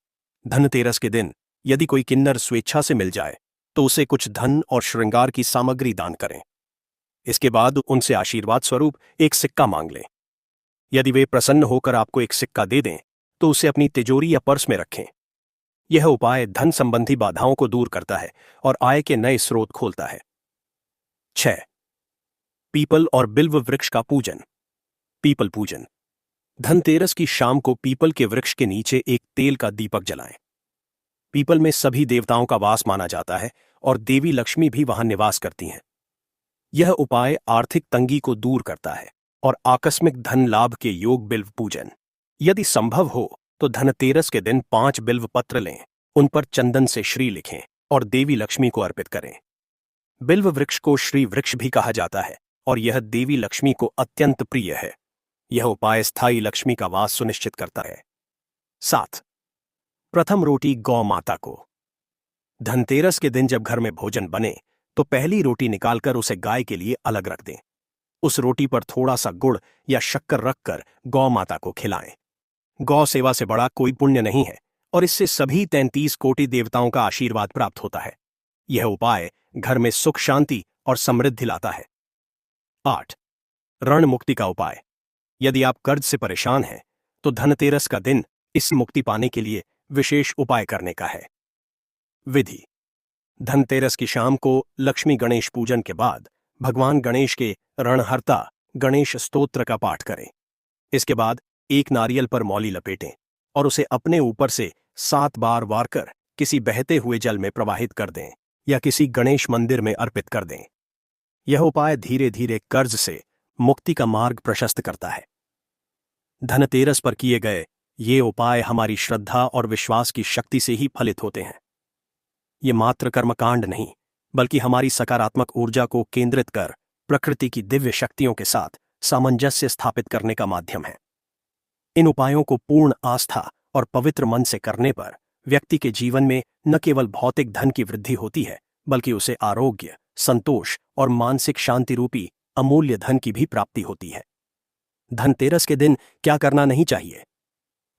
धनतेरस के दिन यदि कोई किन्नर स्वेच्छा से मिल जाए तो उसे कुछ धन और श्रृंगार की सामग्री दान करें। इसके बाद उनसे आशीर्वाद स्वरूप एक सिक्का मांग लें। यदि वे प्रसन्न होकर आपको एक सिक्का दे दें तो उसे अपनी तिजोरी या पर्स में रखें। यह उपाय धन संबंधी बाधाओं को दूर करता है और आय के नए स्रोत खोलता है। 6. पीपल और बिल्व वृक्ष का पूजन। पीपल पूजन। धनतेरस की शाम को पीपल के वृक्ष के नीचे एक तेल का दीपक जलाएं। पीपल में सभी देवताओं का वास माना जाता है और देवी लक्ष्मी भी वहां निवास करती हैं। यह उपाय आर्थिक तंगी को दूर करता है और आकस्मिक धन लाभ के योग। बिल्व पूजन। यदि संभव हो तो धनतेरस के दिन 5 बिल्व पत्र लें, उन पर चंदन से श्री लिखें और देवी लक्ष्मी को अर्पित करें। बिल्व वृक्ष को श्री वृक्ष भी कहा जाता है और यह देवी लक्ष्मी को अत्यंत प्रिय है। यह उपाय स्थायी लक्ष्मी का वास सुनिश्चित करता है। 7. प्रथम रोटी गौ माता को। धनतेरस के दिन जब घर में भोजन बने तो पहली रोटी निकालकर उसे गाय के लिए अलग रख दें। उस रोटी पर थोड़ा सा गुड़ या शक्कर रखकर गौ माता को खिलाएं। गौ सेवा से बड़ा कोई पुण्य नहीं है और इससे सभी 33 कोटि देवताओं का आशीर्वाद प्राप्त होता है। यह उपाय घर में सुख, शांति और समृद्धि लाता है। 8. ऋण मुक्ति का उपाय। यदि आप कर्ज से परेशान हैं तो धनतेरस का दिन इस मुक्ति पाने के लिए विशेष उपाय करने का है। विधि: धनतेरस की शाम को लक्ष्मी गणेश पूजन के बाद भगवान गणेश के रणहर्ता गणेश स्तोत्र का पाठ करें। इसके बाद एक नारियल पर मौली लपेटें और उसे अपने ऊपर से 7 बार वार कर किसी बहते हुए जल में प्रवाहित कर दें या किसी गणेश मंदिर में अर्पित कर दें। यह उपाय धीरे धीरे कर्ज से मुक्ति का मार्ग प्रशस्त करता है। धनतेरस पर किए गए ये उपाय हमारी श्रद्धा और विश्वास की शक्ति से ही फलित होते हैं। ये मात्र कर्मकांड नहीं, बल्कि हमारी सकारात्मक ऊर्जा को केंद्रित कर प्रकृति की दिव्य शक्तियों के साथ सामंजस्य स्थापित करने का माध्यम है। इन उपायों को पूर्ण आस्था और पवित्र मन से करने पर व्यक्ति के जीवन में न केवल भौतिक धन की वृद्धि होती है, बल्कि उसे आरोग्य, संतोष और मानसिक शांति रूपी अमूल्य धन की भी प्राप्ति होती है। धनतेरस के दिन क्या करना नहीं चाहिए?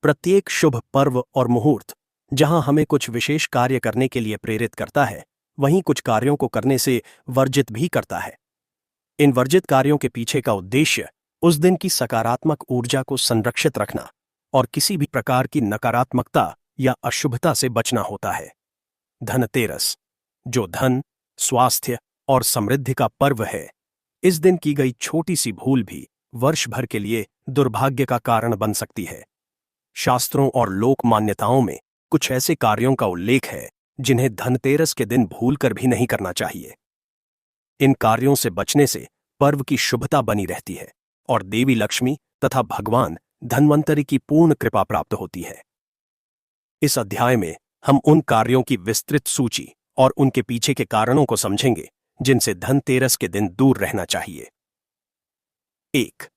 प्रत्येक शुभ पर्व और मुहूर्त जहां हमें कुछ विशेष कार्य करने के लिए प्रेरित करता है, वहीं कुछ कार्यों को करने से वर्जित भी करता है। इन वर्जित कार्यों के पीछे का उद्देश्य उस दिन की सकारात्मक ऊर्जा को संरक्षित रखना और किसी भी प्रकार की नकारात्मकता या अशुभता से बचना होता है। धनतेरस, जो धन, स्वास्थ्य और समृद्धि का पर्व है, इस दिन की गई छोटी सी भूल भी वर्ष भर के लिए दुर्भाग्य का कारण बन सकती है। शास्त्रों और लोक मान्यताओं में कुछ ऐसे कार्यों का उल्लेख है जिन्हें धनतेरस के दिन भूलकर भी नहीं करना चाहिए। इन कार्यों से बचने से पर्व की शुभता बनी रहती है और देवी लक्ष्मी तथा भगवान धन्वंतरि की पूर्ण कृपा प्राप्त होती है। इस अध्याय में हम उन कार्यों की विस्तृत सूची और उनके पीछे के कारणों को समझेंगे जिनसे धनतेरस के दिन दूर रहना चाहिए। 1.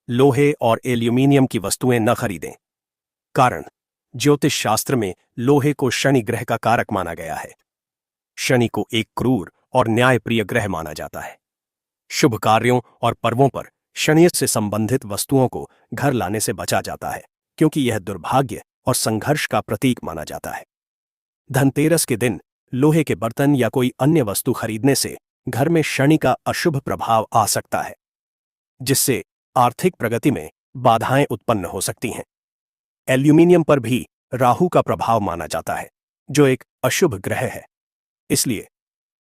लोहे और एल्यूमीनियम की वस्तुएं न खरीदें। कारण: ज्योतिष शास्त्र में लोहे को शनि ग्रह का कारक माना गया है। शनि को एक क्रूर और न्यायप्रिय ग्रह माना जाता है। शुभ कार्यों और पर्वों पर शनि से संबंधित वस्तुओं को घर लाने से बचा जाता है, क्योंकि यह दुर्भाग्य और संघर्ष का प्रतीक माना जाता है। धनतेरस के दिन लोहे के बर्तन या कोई अन्य वस्तु खरीदने से घर में शनि का अशुभ प्रभाव आ सकता है, जिससे आर्थिक प्रगति में बाधाएं उत्पन्न हो सकती हैं। एल्यूमीनियम पर भी राहु का प्रभाव माना जाता है, जो एक अशुभ ग्रह है। इसलिए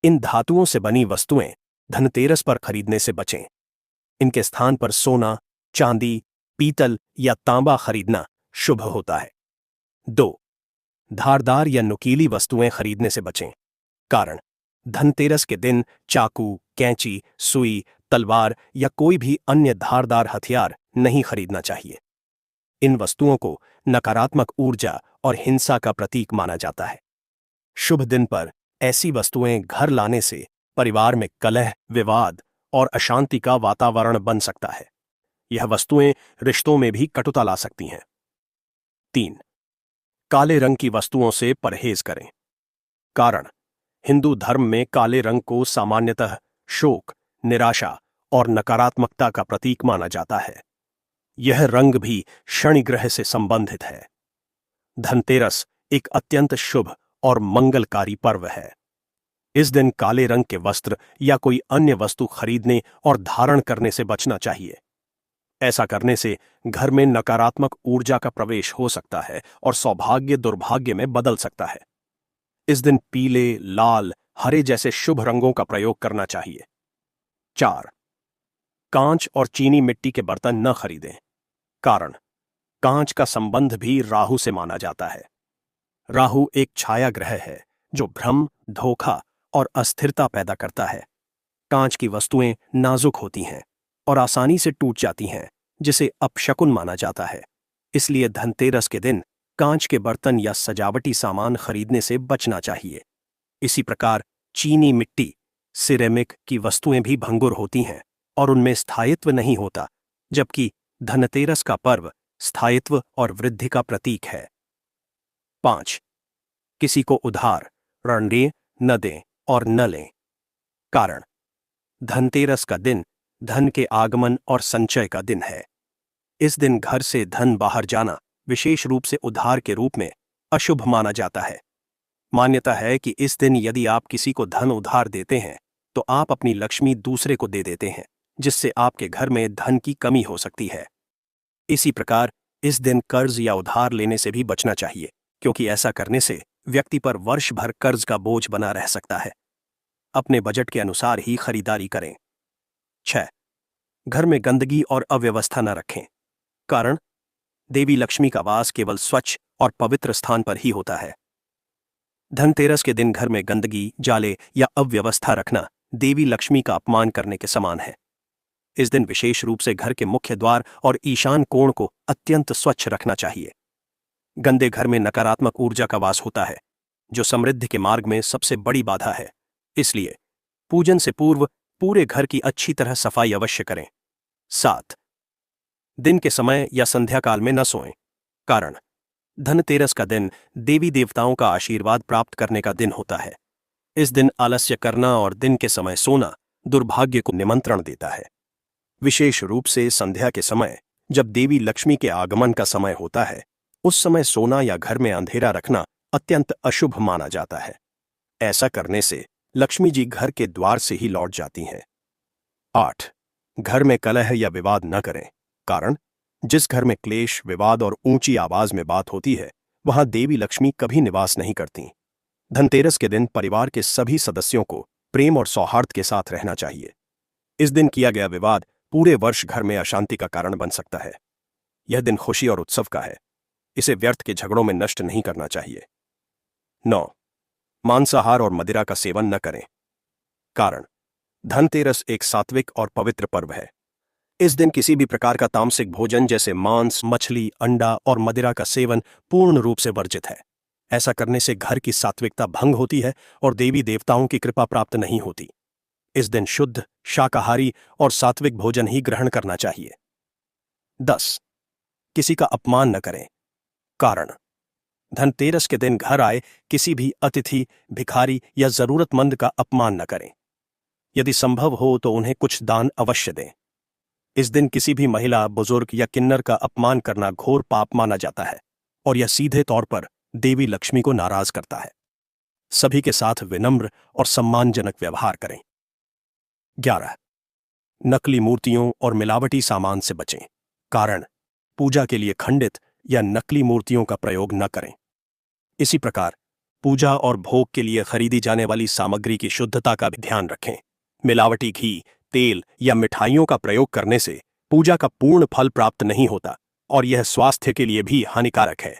इन धातुओं से बनी वस्तुएं धनतेरस पर खरीदने से बचें। इनके स्थान पर सोना, चांदी, पीतल या तांबा खरीदना शुभ होता है। 2. धारदार या नुकीली वस्तुएं खरीदने से बचें। कारण: धनतेरस के दिन चाकू, कैंची, सुई, तलवार या कोई भी अन्य धारदार हथियार नहीं खरीदना चाहिए। इन वस्तुओं को नकारात्मक ऊर्जा और हिंसा का प्रतीक माना जाता है। शुभ दिन पर ऐसी वस्तुएं घर लाने से परिवार में कलह, विवाद और अशांति का वातावरण बन सकता है। यह वस्तुएं रिश्तों में भी कटुता ला सकती हैं। 3. काले रंग की वस्तुओं से परहेज करें। कारण: हिंदू धर्म में काले रंग को सामान्यतः शोक, निराशा और नकारात्मकता का प्रतीक माना जाता है। यह रंग भी शनि ग्रह से संबंधित है। धनतेरस एक अत्यंत शुभ और मंगलकारी पर्व है। इस दिन काले रंग के वस्त्र या कोई अन्य वस्तु खरीदने और धारण करने से बचना चाहिए। ऐसा करने से घर में नकारात्मक ऊर्जा का प्रवेश हो सकता है और सौभाग्य दुर्भाग्य में बदल सकता है। इस दिन पीले, लाल, हरे जैसे शुभ रंगों का प्रयोग करना चाहिए। 4. कांच और चीनी मिट्टी के बर्तन न खरीदें। कारण: कांच का संबंध भी राहु से माना जाता है। राहु एक छाया ग्रह है जो भ्रम, धोखा और अस्थिरता पैदा करता है। कांच की वस्तुएं नाजुक होती हैं और आसानी से टूट जाती हैं, जिसे अपशकुन माना जाता है। इसलिए धनतेरस के दिन कांच के बर्तन या सजावटी सामान खरीदने से बचना चाहिए। इसी प्रकार चीनी मिट्टी, सिरेमिक की वस्तुएं भी भंगुर होती हैं और उनमें स्थायित्व नहीं होता, जबकि धनतेरस का पर्व स्थायित्व और वृद्धि का प्रतीक है। 5. किसी को उधार, ऋण न दें और न लें। कारण: धनतेरस का दिन धन के आगमन और संचय का दिन है। इस दिन घर से धन बाहर जाना, विशेष रूप से उधार के रूप में, अशुभ माना जाता है। मान्यता है कि इस दिन यदि आप किसी को धन उधार देते हैं तो आप अपनी लक्ष्मी दूसरे को दे देते हैं, जिससे आपके घर में धन की कमी हो सकती है। इसी प्रकार इस दिन कर्ज या उधार लेने से भी बचना चाहिए, क्योंकि ऐसा करने से व्यक्ति पर वर्ष भर कर्ज का बोझ बना रह सकता है। अपने बजट के अनुसार ही खरीदारी करें। 6. घर में गंदगी और अव्यवस्था न रखें। कारण, देवी लक्ष्मी का वास केवल स्वच्छ और पवित्र स्थान पर ही होता है। धनतेरस के दिन घर में गंदगी, जाले या अव्यवस्था रखना देवी लक्ष्मी का अपमान करने के समान है। इस दिन विशेष रूप से घर के मुख्य द्वार और ईशान कोण को अत्यंत स्वच्छ रखना चाहिए। गंदे घर में नकारात्मक ऊर्जा का वास होता है, जो समृद्धि के मार्ग में सबसे बड़ी बाधा है। इसलिए पूजन से पूर्व पूरे घर की अच्छी तरह सफाई अवश्य करें। 7. दिन के समय या संध्या काल में न सोएं। कारण, धनतेरस का दिन देवी देवताओं का आशीर्वाद प्राप्त करने का दिन होता है। इस दिन आलस्य करना और दिन के समय सोना दुर्भाग्य को निमंत्रण देता है। विशेष रूप से संध्या के समय, जब देवी लक्ष्मी के आगमन का समय होता है, उस समय सोना या घर में अंधेरा रखना अत्यंत अशुभ माना जाता है। ऐसा करने से लक्ष्मी जी घर के द्वार से ही लौट जाती हैं। 8. घर में कलह या विवाद न करें। कारण, जिस घर में क्लेश, विवाद और ऊंची आवाज में बात होती है, वहां देवी लक्ष्मी कभी निवास नहीं करती। धनतेरस के दिन परिवार के सभी सदस्यों को प्रेम और सौहार्द के साथ रहना चाहिए। इस दिन किया गया विवाद पूरे वर्ष घर में अशांति का कारण बन सकता है। यह दिन खुशी और उत्सव का है। इसे व्यर्थ के झगड़ों में नष्ट नहीं करना चाहिए। 9. मांसाहार और मदिरा का सेवन न करें। कारण, धनतेरस एक सात्विक और पवित्र पर्व है। इस दिन किसी भी प्रकार का तामसिक भोजन जैसे मांस, मछली, अंडा और मदिरा का सेवन पूर्ण रूप से वर्जित है। ऐसा करने से घर की सात्विकता भंग होती है और देवी देवताओं की कृपा प्राप्त नहीं होती। इस दिन शुद्ध, शाकाहारी और सात्विक भोजन ही ग्रहण करना चाहिए। 10. किसी का अपमान न करें। कारण, धनतेरस के दिन घर आए किसी भी अतिथि, भिखारी या जरूरतमंद का अपमान न करें। यदि संभव हो तो उन्हें कुछ दान अवश्य दें। इस दिन किसी भी महिला, बुजुर्ग या किन्नर का अपमान करना घोर पाप माना जाता है और यह सीधे तौर पर देवी लक्ष्मी को नाराज करता है। सभी के साथ विनम्र और सम्मानजनक व्यवहार करें। 11. नकली मूर्तियों और मिलावटी सामान से बचें। कारण, पूजा के लिए खंडित या नकली मूर्तियों का प्रयोग न करें। इसी प्रकार पूजा और भोग के लिए खरीदी जाने वाली सामग्री की शुद्धता का भी ध्यान रखें। मिलावटी घी, तेल या मिठाइयों का प्रयोग करने से पूजा का पूर्ण फल प्राप्त नहीं होता और यह स्वास्थ्य के लिए भी हानिकारक है।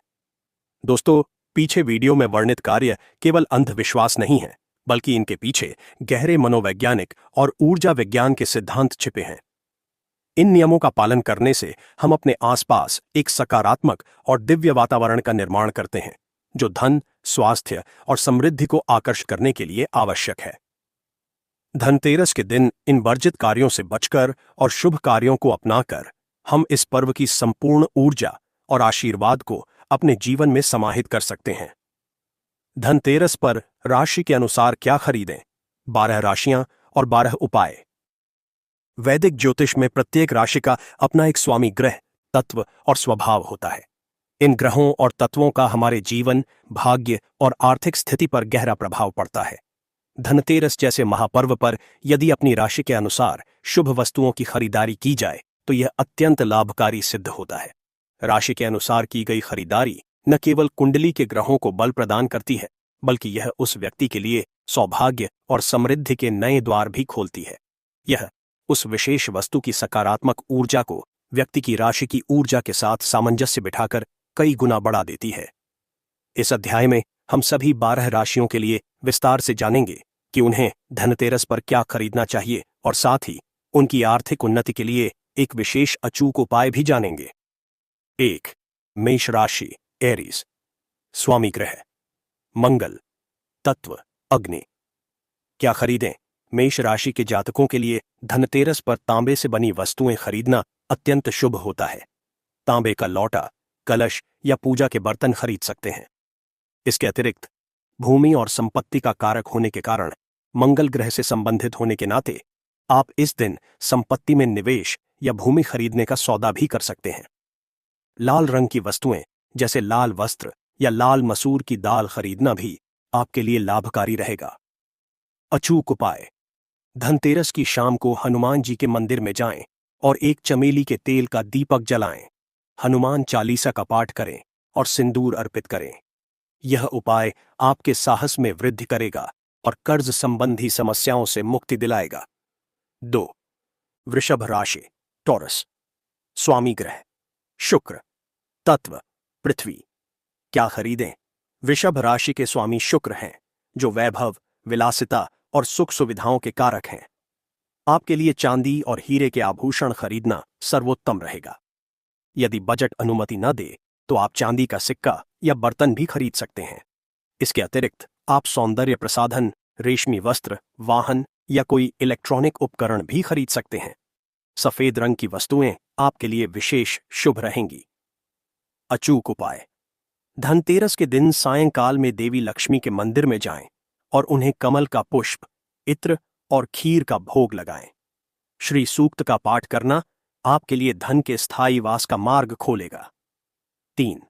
दोस्तों, पीछे वीडियो में वर्णित कार्य केवल अंधविश्वास नहीं है, बल्कि इनके पीछे गहरे मनोवैज्ञानिक और ऊर्जा विज्ञान के सिद्धांत छिपे हैं। इन नियमों का पालन करने से हम अपने आसपास एक सकारात्मक और दिव्य वातावरण का निर्माण करते हैं, जो धन, स्वास्थ्य और समृद्धि को आकर्षित करने के लिए आवश्यक है। धनतेरस के दिन इन वर्जित कार्यों से बचकर और शुभ कार्यों को अपनाकर हम इस पर्व की संपूर्ण ऊर्जा और आशीर्वाद को अपने जीवन में समाहित कर सकते हैं। धनतेरस पर राशि के अनुसार क्या खरीदें? 12 राशियां और 12 उपाय। वैदिक ज्योतिष में प्रत्येक राशि का अपना एक स्वामी ग्रह, तत्व और स्वभाव होता है। इन ग्रहों और तत्वों का हमारे जीवन, भाग्य और आर्थिक स्थिति पर गहरा प्रभाव पड़ता है। धनतेरस जैसे महापर्व पर यदि अपनी राशि के अनुसार शुभ वस्तुओं की खरीदारी की जाए तो यह अत्यंत लाभकारी सिद्ध होता है। राशि के अनुसार की गई खरीदारी न केवल कुंडली के ग्रहों को बल प्रदान करती है, बल्कि यह उस व्यक्ति के लिए सौभाग्य और समृद्धि के नए द्वार भी खोलती है। यह उस विशेष वस्तु की सकारात्मक ऊर्जा को व्यक्ति की राशि की ऊर्जा के साथ सामंजस्य बिठाकर कई गुना बढ़ा देती है। इस अध्याय में हम सभी 12 राशियों के लिए विस्तार से जानेंगे कि उन्हें धनतेरस पर क्या खरीदना चाहिए और साथ ही उनकी आर्थिक उन्नति के लिए एक विशेष अचूक उपाय भी जानेंगे। 1. मेष राशि, एरीज। स्वामी ग्रह मंगल, तत्व अग्नि। क्या खरीदें? मेष राशि के जातकों के लिए धनतेरस पर तांबे से बनी वस्तुएं खरीदना अत्यंत शुभ होता है। तांबे का लौटा, कलश या पूजा के बर्तन खरीद सकते हैं। इसके अतिरिक्त भूमि और संपत्ति का कारक होने के कारण मंगल ग्रह से संबंधित होने के नाते आप इस दिन संपत्ति में निवेश या भूमि खरीदने का सौदा भी कर सकते हैं। लाल रंग की वस्तुएं जैसे लाल वस्त्र या लाल मसूर की दाल खरीदना भी आपके लिए लाभकारी रहेगा। अचूक उपाय: धनतेरस की शाम को हनुमान जी के मंदिर में जाएं और एक चमेली के तेल का दीपक जलाएं। हनुमान चालीसा का पाठ करें और सिंदूर अर्पित करें। यह उपाय आपके साहस में वृद्धि करेगा और कर्ज संबंधी समस्याओं से मुक्ति दिलाएगा। 2. वृषभ राशि, टॉरस। स्वामी ग्रह शुक्र, तत्व पृथ्वी। क्या खरीदें? वृषभ राशि के स्वामी शुक्र हैं, जो वैभव, विलासिता और सुख सुविधाओं के कारक हैं। आपके लिए चांदी और हीरे के आभूषण खरीदना सर्वोत्तम रहेगा। यदि बजट अनुमति न दे तो आप चांदी का सिक्का या बर्तन भी खरीद सकते हैं। इसके अतिरिक्त आप सौंदर्य प्रसाधन, रेशमी वस्त्र, वाहन या कोई इलेक्ट्रॉनिक उपकरण भी खरीद सकते हैं। सफेद रंग की वस्तुएं आपके लिए विशेष शुभ रहेंगी। अचूक उपाय: धनतेरस के दिन सायंकाल में देवी लक्ष्मी के मंदिर में जाएं और उन्हें कमल का पुष्प, इत्र और खीर का भोग लगाएं। श्री सूक्त का पाठ करना आपके लिए धन के स्थायी वास का मार्ग खोलेगा। 3.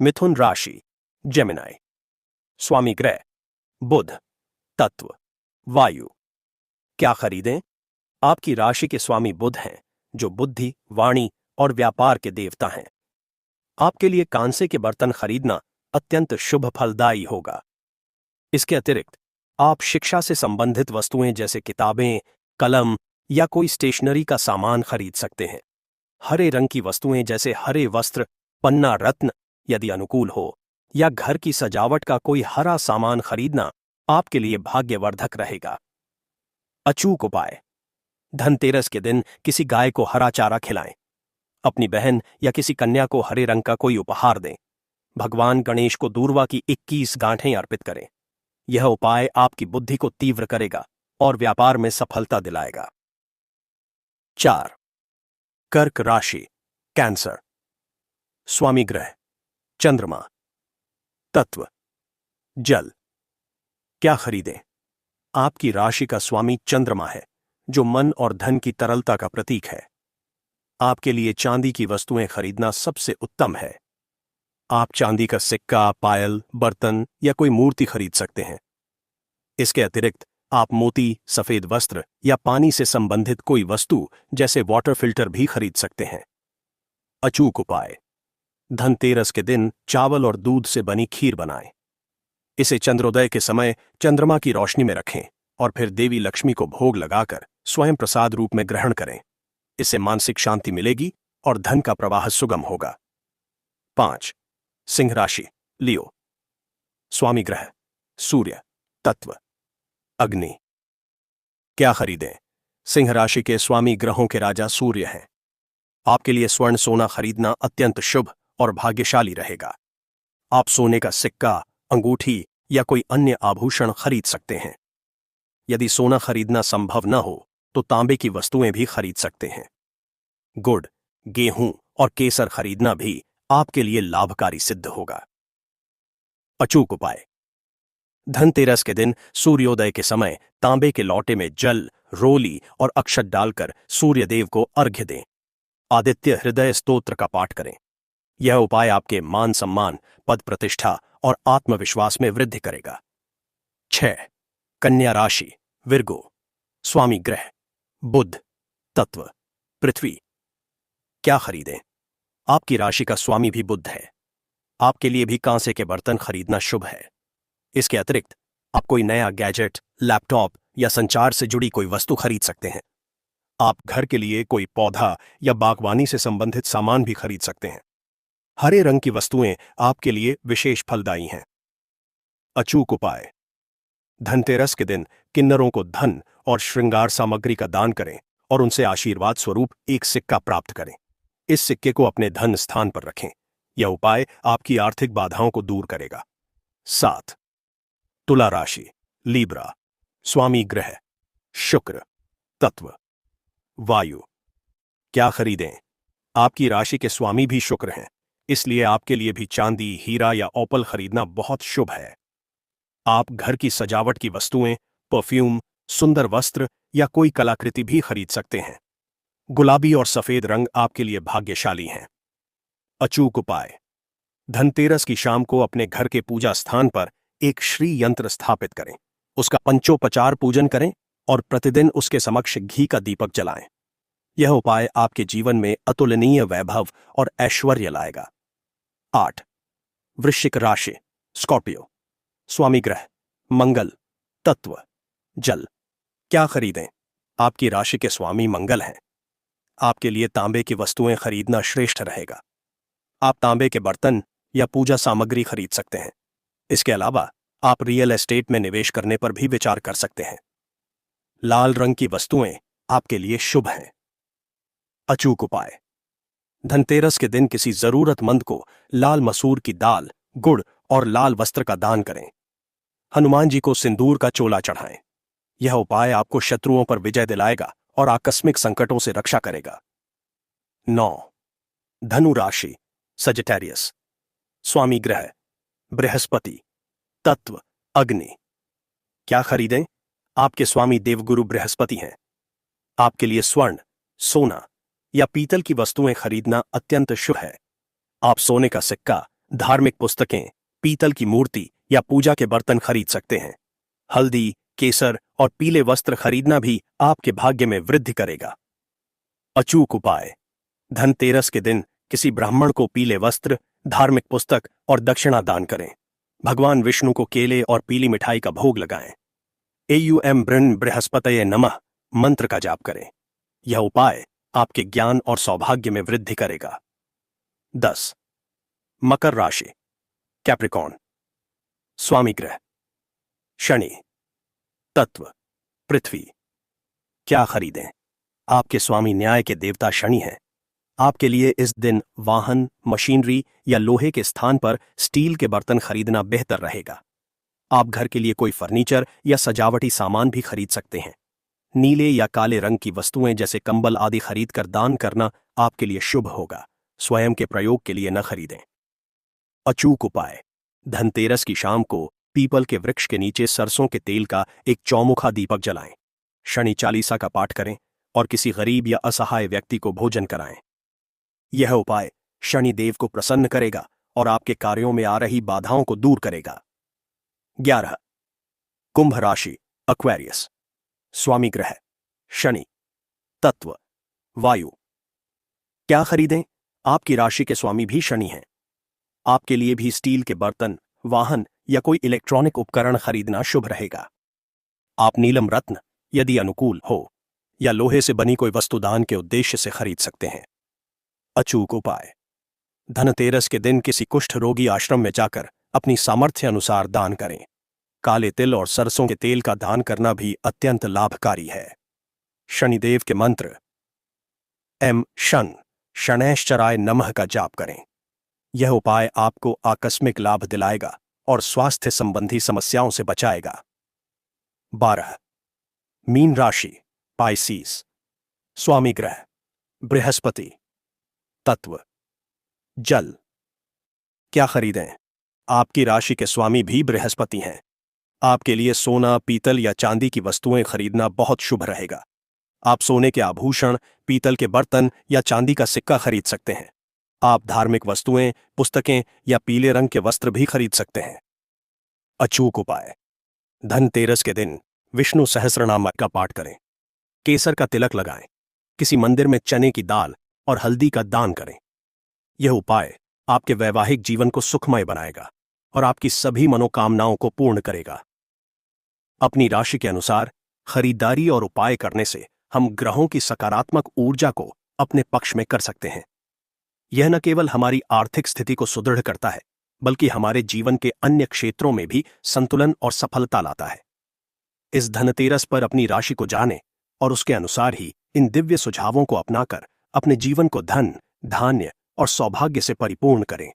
मिथुन राशि, जेमिनी। स्वामी ग्रह बुध, तत्व वायु। क्या खरीदें? आपकी राशि के स्वामी बुध हैं, जो बुद्धि, वाणी और व्यापार के देवता हैं। आपके लिए कांसे के बर्तन खरीदना अत्यंत शुभ फलदायी होगा। इसके अतिरिक्त आप शिक्षा से संबंधित वस्तुएं जैसे किताबें, कलम या कोई स्टेशनरी का सामान खरीद सकते हैं। हरे रंग की वस्तुएं जैसे हरे वस्त्र, पन्ना रत्न यदि अनुकूल हो, या घर की सजावट का कोई हरा सामान खरीदना आपके लिए भाग्यवर्धक रहेगा। अचूक उपाय: धनतेरस के दिन किसी गाय को हरा चारा खिलाएं। अपनी बहन या किसी कन्या को हरे रंग का कोई उपहार दें। भगवान गणेश को दूर्वा की 21 गांठें अर्पित करें। यह उपाय आपकी बुद्धि को तीव्र करेगा और व्यापार में सफलता दिलाएगा। 4. कर्क राशि, कैंसर। स्वामी ग्रह चंद्रमा, तत्व जल। क्या खरीदें? आपकी राशि का स्वामी चंद्रमा है, जो मन और धन की तरलता का प्रतीक है। आपके लिए चांदी की वस्तुएं खरीदना सबसे उत्तम है। आप चांदी का सिक्का, पायल, बर्तन या कोई मूर्ति खरीद सकते हैं। इसके अतिरिक्त आप मोती, सफेद वस्त्र या पानी से संबंधित कोई वस्तु जैसे वाटर फिल्टर भी खरीद सकते हैं। अचूक उपाय: धनतेरस के दिन चावल और दूध से बनी खीर बनाएं। इसे चंद्रोदय के समय चंद्रमा की रोशनी में रखें और फिर देवी लक्ष्मी को भोग लगाकर स्वयं प्रसाद रूप में ग्रहण करें। इससे मानसिक शांति मिलेगी और धन का प्रवाह सुगम होगा। 5. सिंह राशि, लियो। स्वामी ग्रह सूर्य, तत्व अग्नि। क्या खरीदें? सिंह राशि के स्वामी ग्रहों के राजा सूर्य हैं। आपके लिए स्वर्ण सोना खरीदना अत्यंत शुभ और भाग्यशाली रहेगा। आप सोने का सिक्का, अंगूठी या कोई अन्य आभूषण खरीद सकते हैं। यदि सोना खरीदना संभव न हो तो तांबे की वस्तुएं भी खरीद सकते हैं। गुड़, गेहूं और केसर खरीदना भी आपके लिए लाभकारी सिद्ध होगा। अचूक उपाय: धनतेरस के दिन सूर्योदय के समय तांबे के लोटे में जल, रोली और अक्षत डालकर सूर्यदेव को अर्घ्य दें। आदित्य हृदय स्तोत्र का पाठ करें। यह उपाय आपके मान सम्मान, पद प्रतिष्ठा और आत्मविश्वास में वृद्धि करेगा। 6. कन्या राशि, विर्गो। स्वामी ग्रह बुध, तत्व पृथ्वी। क्या खरीदें? आपकी राशि का स्वामी भी बुध है। आपके लिए भी कांसे के बर्तन खरीदना शुभ है। इसके अतिरिक्त आप कोई नया गैजेट, लैपटॉप या संचार से जुड़ी कोई वस्तु खरीद सकते हैं। आप घर के लिए कोई पौधा या बागवानी से संबंधित सामान भी खरीद सकते हैं। हरे रंग की वस्तुएं आपके लिए विशेष फलदायी हैं। अचूक उपाय: धनतेरस के दिन किन्नरों को धन और श्रृंगार सामग्री का दान करें और उनसे आशीर्वाद स्वरूप एक सिक्का प्राप्त करें। इस सिक्के को अपने धन स्थान पर रखें। यह उपाय आपकी आर्थिक बाधाओं को दूर करेगा। 7. तुला राशि, लीब्रा। स्वामी ग्रह शुक्र, तत्व वायु। क्या खरीदें? आपकी राशि के स्वामी भी शुक्र हैं, इसलिए आपके लिए भी चांदी, हीरा या ऑपल खरीदना बहुत शुभ है। आप घर की सजावट की वस्तुएं, परफ्यूम, सुंदर वस्त्र या कोई कलाकृति भी खरीद सकते हैं। गुलाबी और सफेद रंग आपके लिए भाग्यशाली हैं। अचूक उपाय: धनतेरस की शाम को अपने घर के पूजा स्थान पर एक श्री यंत्र स्थापित करें, उसका पंचोपचार पूजन करें और प्रतिदिन उसके समक्ष घी का दीपक जलाएं। यह उपाय आपके जीवन में अतुलनीय वैभव और ऐश्वर्य लाएगा। 8. वृश्चिक राशि, स्कॉर्पियो, स्वामी ग्रह मंगल, तत्व जल। क्या खरीदें? आपकी राशि के स्वामी मंगल हैं। आपके लिए तांबे की वस्तुएं खरीदना श्रेष्ठ रहेगा। आप तांबे के बर्तन या पूजा सामग्री खरीद सकते हैं। इसके अलावा आप रियल एस्टेट में निवेश करने पर भी विचार कर सकते हैं। लाल रंग की वस्तुएं आपके लिए शुभ हैं। अचूक उपाय: धनतेरस के दिन किसी जरूरतमंद को लाल मसूर की दाल, गुड़ और लाल वस्त्र का दान करें। हनुमान जी को सिंदूर का चोला चढ़ाएं। यह उपाय आपको शत्रुओं पर विजय दिलाएगा और आकस्मिक संकटों से रक्षा करेगा। 9. धनु राशि, सजिटेरियस, स्वामी ग्रह बृहस्पति, तत्व अग्नि। क्या खरीदें? आपके स्वामी देवगुरु बृहस्पति हैं। आपके लिए स्वर्ण, सोना या पीतल की वस्तुएं खरीदना अत्यंत शुभ है। आप सोने का सिक्का, धार्मिक पुस्तकें, पीतल की मूर्ति या पूजा के बर्तन खरीद सकते हैं। हल्दी, केसर और पीले वस्त्र खरीदना भी आपके भाग्य में वृद्धि करेगा। अचूक उपाय: धनतेरस के दिन किसी ब्राह्मण को पीले वस्त्र, धार्मिक पुस्तक और दक्षिणा दान करें। भगवान विष्णु को केले और पीली मिठाई का भोग लगाएं। एयुएम ब्रन बृहस्पतये नमः मंत्र का जाप करें। यह उपाय आपके ज्ञान और सौभाग्य में वृद्धि करेगा। 10. मकर राशि, कैप्रिकॉर्न, स्वामी ग्रह शनि, तत्व पृथ्वी। क्या खरीदें? आपके स्वामी न्याय के देवता शनि हैं। आपके लिए इस दिन वाहन, मशीनरी या लोहे के स्थान पर स्टील के बर्तन खरीदना बेहतर रहेगा। आप घर के लिए कोई फर्नीचर या सजावटी सामान भी खरीद सकते हैं। नीले या काले रंग की वस्तुएं जैसे कंबल आदि खरीदकर दान करना आपके लिए शुभ होगा। स्वयं के प्रयोग के लिए न खरीदें। अचूक उपाय: धनतेरस की शाम को पीपल के वृक्ष के नीचे सरसों के तेल का एक चौमुखा दीपक जलाएं। शनि चालीसा का पाठ करें और किसी गरीब या असहाय व्यक्ति को भोजन कराएं। यह उपाय शनि देव को प्रसन्न करेगा और आपके कार्यों में आ रही बाधाओं को दूर करेगा। 11. कुंभ राशि, एक्वेरियस, स्वामी ग्रह शनि, तत्व वायु। क्या खरीदें? आपकी राशि के स्वामी भी शनि हैं। आपके लिए भी स्टील के बर्तन, वाहन या कोई इलेक्ट्रॉनिक उपकरण खरीदना शुभ रहेगा। आप नीलम रत्न, यदि अनुकूल हो, या लोहे से बनी कोई वस्तु दान के उद्देश्य से खरीद सकते हैं। अचूक उपाय: धनतेरस के दिन किसी कुष्ठ रोगी आश्रम में जाकर अपनी सामर्थ्य अनुसार दान करें। काले तिल और सरसों के तेल का दान करना भी अत्यंत लाभकारी है। शनिदेव के मंत्र एम शन शनैश्चराय नमः का जाप करें। यह उपाय आपको आकस्मिक लाभ दिलाएगा और स्वास्थ्य संबंधी समस्याओं से बचाएगा। 12. मीन राशि, पाइसीस, स्वामी ग्रह बृहस्पति, तत्व जल। क्या खरीदें? आपकी राशि के स्वामी भी बृहस्पति हैं। आपके लिए सोना, पीतल या चांदी की वस्तुएं खरीदना बहुत शुभ रहेगा। आप सोने के आभूषण, पीतल के बर्तन या चांदी का सिक्का खरीद सकते हैं। आप धार्मिक वस्तुएं, पुस्तकें या पीले रंग के वस्त्र भी खरीद सकते हैं। अचूक उपाय: धनतेरस के दिन विष्णु सहस्रनाम का पाठ करें। केसर का तिलक लगाएं। किसी मंदिर में चने की दाल और हल्दी का दान करें। यह उपाय आपके वैवाहिक जीवन को सुखमय बनाएगा और आपकी सभी मनोकामनाओं को पूर्ण करेगा। अपनी राशि के अनुसार खरीदारी और उपाय करने से हम ग्रहों की सकारात्मक ऊर्जा को अपने पक्ष में कर सकते हैं। यह न केवल हमारी आर्थिक स्थिति को सुदृढ़ करता है, बल्कि हमारे जीवन के अन्य क्षेत्रों में भी संतुलन और सफलता लाता है। इस धनतेरस पर अपनी राशि को जानें और उसके अनुसार ही इन दिव्य सुझावों को अपनाकर अपने जीवन को धन, धान्य और सौभाग्य से परिपूर्ण करें।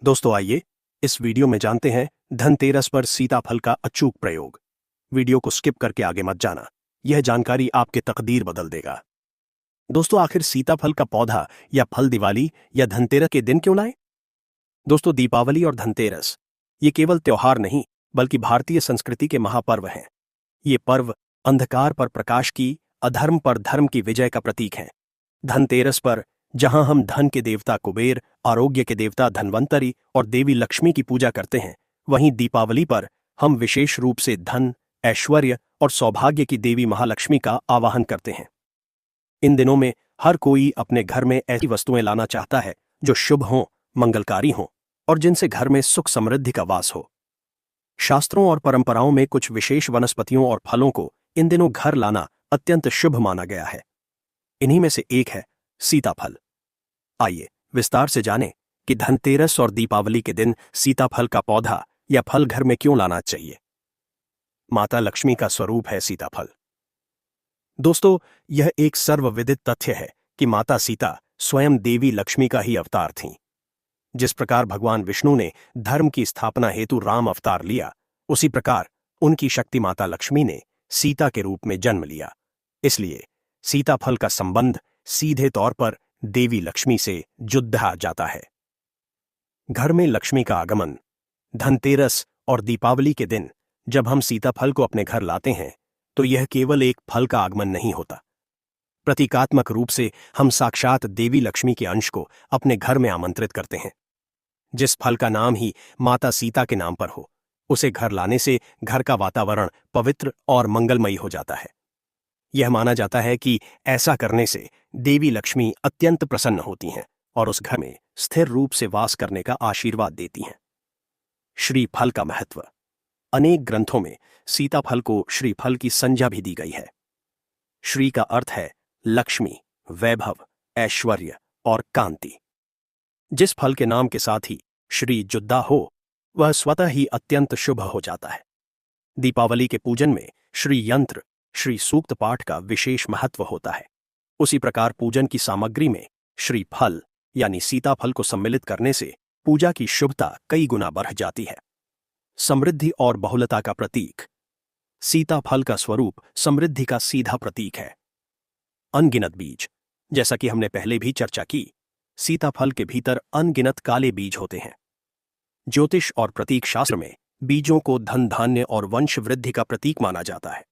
दोस्तों, आइए इस वीडियो में जानते हैं धनतेरस पर सीताफल का अचूक प्रयोग। वीडियो को स्किप करके आगे मत जाना, यह जानकारी आपके तकदीर बदल देगा। दोस्तों, आखिर सीताफल का पौधा या फल दिवाली या धनतेरस के दिन क्यों लाएं? दोस्तों, दीपावली और धनतेरस ये केवल त्योहार नहीं, बल्कि भारतीय संस्कृति के महापर्व हैं। ये पर्व अंधकार पर प्रकाश की, अधर्म पर धर्म की विजय का प्रतीक हैं। धनतेरस पर जहां हम धन के देवता कुबेर, आरोग्य के देवता धन्वंतरी और देवी लक्ष्मी की पूजा करते हैं, वहीं दीपावली पर हम विशेष रूप से धन, ऐश्वर्य और सौभाग्य की देवी महालक्ष्मी का आवाहन करते हैं। इन दिनों में हर कोई अपने घर में ऐसी वस्तुएं लाना चाहता है जो शुभ हों, मंगलकारी हों और जिनसे घर में सुख समृद्धि का वास हो। शास्त्रों और परंपराओं में कुछ विशेष वनस्पतियों और फलों को इन दिनों घर लाना अत्यंत शुभ माना गया है। इन्हीं में से एक है सीताफल। आइए विस्तार से जानें कि धनतेरस और दीपावली के दिन सीताफल का पौधा या फल घर में क्यों लाना चाहिए। माता लक्ष्मी का स्वरूप है सीताफल। दोस्तों, यह एक सर्वविदित तथ्य है कि माता सीता स्वयं देवी लक्ष्मी का ही अवतार थीं। जिस प्रकार भगवान विष्णु ने धर्म की स्थापना हेतु राम अवतार लिया, उसी प्रकार उनकी शक्ति माता लक्ष्मी ने सीता के रूप में जन्म लिया। इसलिए सीताफल का संबंध सीधे तौर पर देवी लक्ष्मी से जुड़ा जाता है। घर में लक्ष्मी का आगमन। धनतेरस और दीपावली के दिन जब हम सीताफल को अपने घर लाते हैं, तो यह केवल एक फल का आगमन नहीं होता। प्रतीकात्मक रूप से हम साक्षात देवी लक्ष्मी के अंश को अपने घर में आमंत्रित करते हैं। जिस फल का नाम ही माता सीता के नाम पर हो, उसे घर लाने से घर का वातावरण पवित्र और मंगलमयी हो जाता है। यह माना जाता है कि ऐसा करने से देवी लक्ष्मी अत्यंत प्रसन्न होती हैं और उस घर में स्थिर रूप से वास करने का आशीर्वाद देती हैं। श्रीफल का महत्व। अनेक ग्रंथों में सीताफल को श्रीफल की संज्ञा भी दी गई है। श्री का अर्थ है लक्ष्मी, वैभव, ऐश्वर्य और कांति। जिस फल के नाम के साथ ही श्री जुड़ा हो, वह स्वतः ही अत्यंत शुभ हो जाता है। दीपावली के पूजन में श्री यंत्र, श्री सूक्त पाठ का विशेष महत्व होता है। उसी प्रकार पूजन की सामग्री में श्री फल यानी सीताफल को सम्मिलित करने से पूजा की शुभता कई गुना बढ़ जाती है। समृद्धि और बहुलता का प्रतीक। सीताफल का स्वरूप समृद्धि का सीधा प्रतीक है। अनगिनत बीज। जैसा कि हमने पहले भी चर्चा की, सीताफल के भीतर अनगिनत काले बीज होते हैं। ज्योतिष और प्रतीक शास्त्र में बीजों को धन, धान्य और वंश वृद्धि का प्रतीक माना जाता है।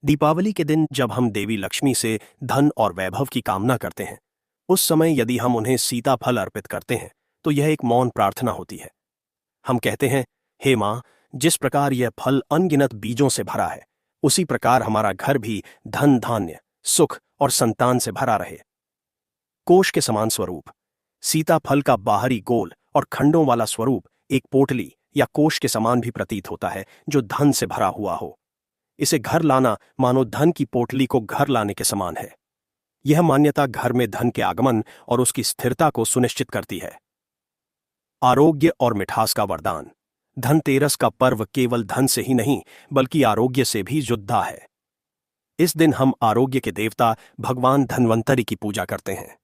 दीपावली के दिन जब हम देवी लक्ष्मी से धन और वैभव की कामना करते हैं, उस समय यदि हम उन्हें सीताफल अर्पित करते हैं, तो यह एक मौन प्रार्थना होती है। हम कहते हैं, हे मां, जिस प्रकार यह फल अनगिनत बीजों से भरा है, उसी प्रकार हमारा घर भी धन, धान्य, सुख और संतान से भरा रहे। कोश के समान स्वरूप। सीताफल का बाहरी गोल और खंडों वाला स्वरूप एक पोटली या कोश के समान भी प्रतीत होता है, जो धन से भरा हुआ हो। इसे घर लाना मानो धन की पोटली को घर लाने के समान है। यह मान्यता घर में धन के आगमन और उसकी स्थिरता को सुनिश्चित करती है। आरोग्य और मिठास का वरदान। धनतेरस का पर्व केवल धन से ही नहीं, बल्कि आरोग्य से भी जुड़ा है। इस दिन हम आरोग्य के देवता भगवान धन्वंतरि की पूजा करते हैं।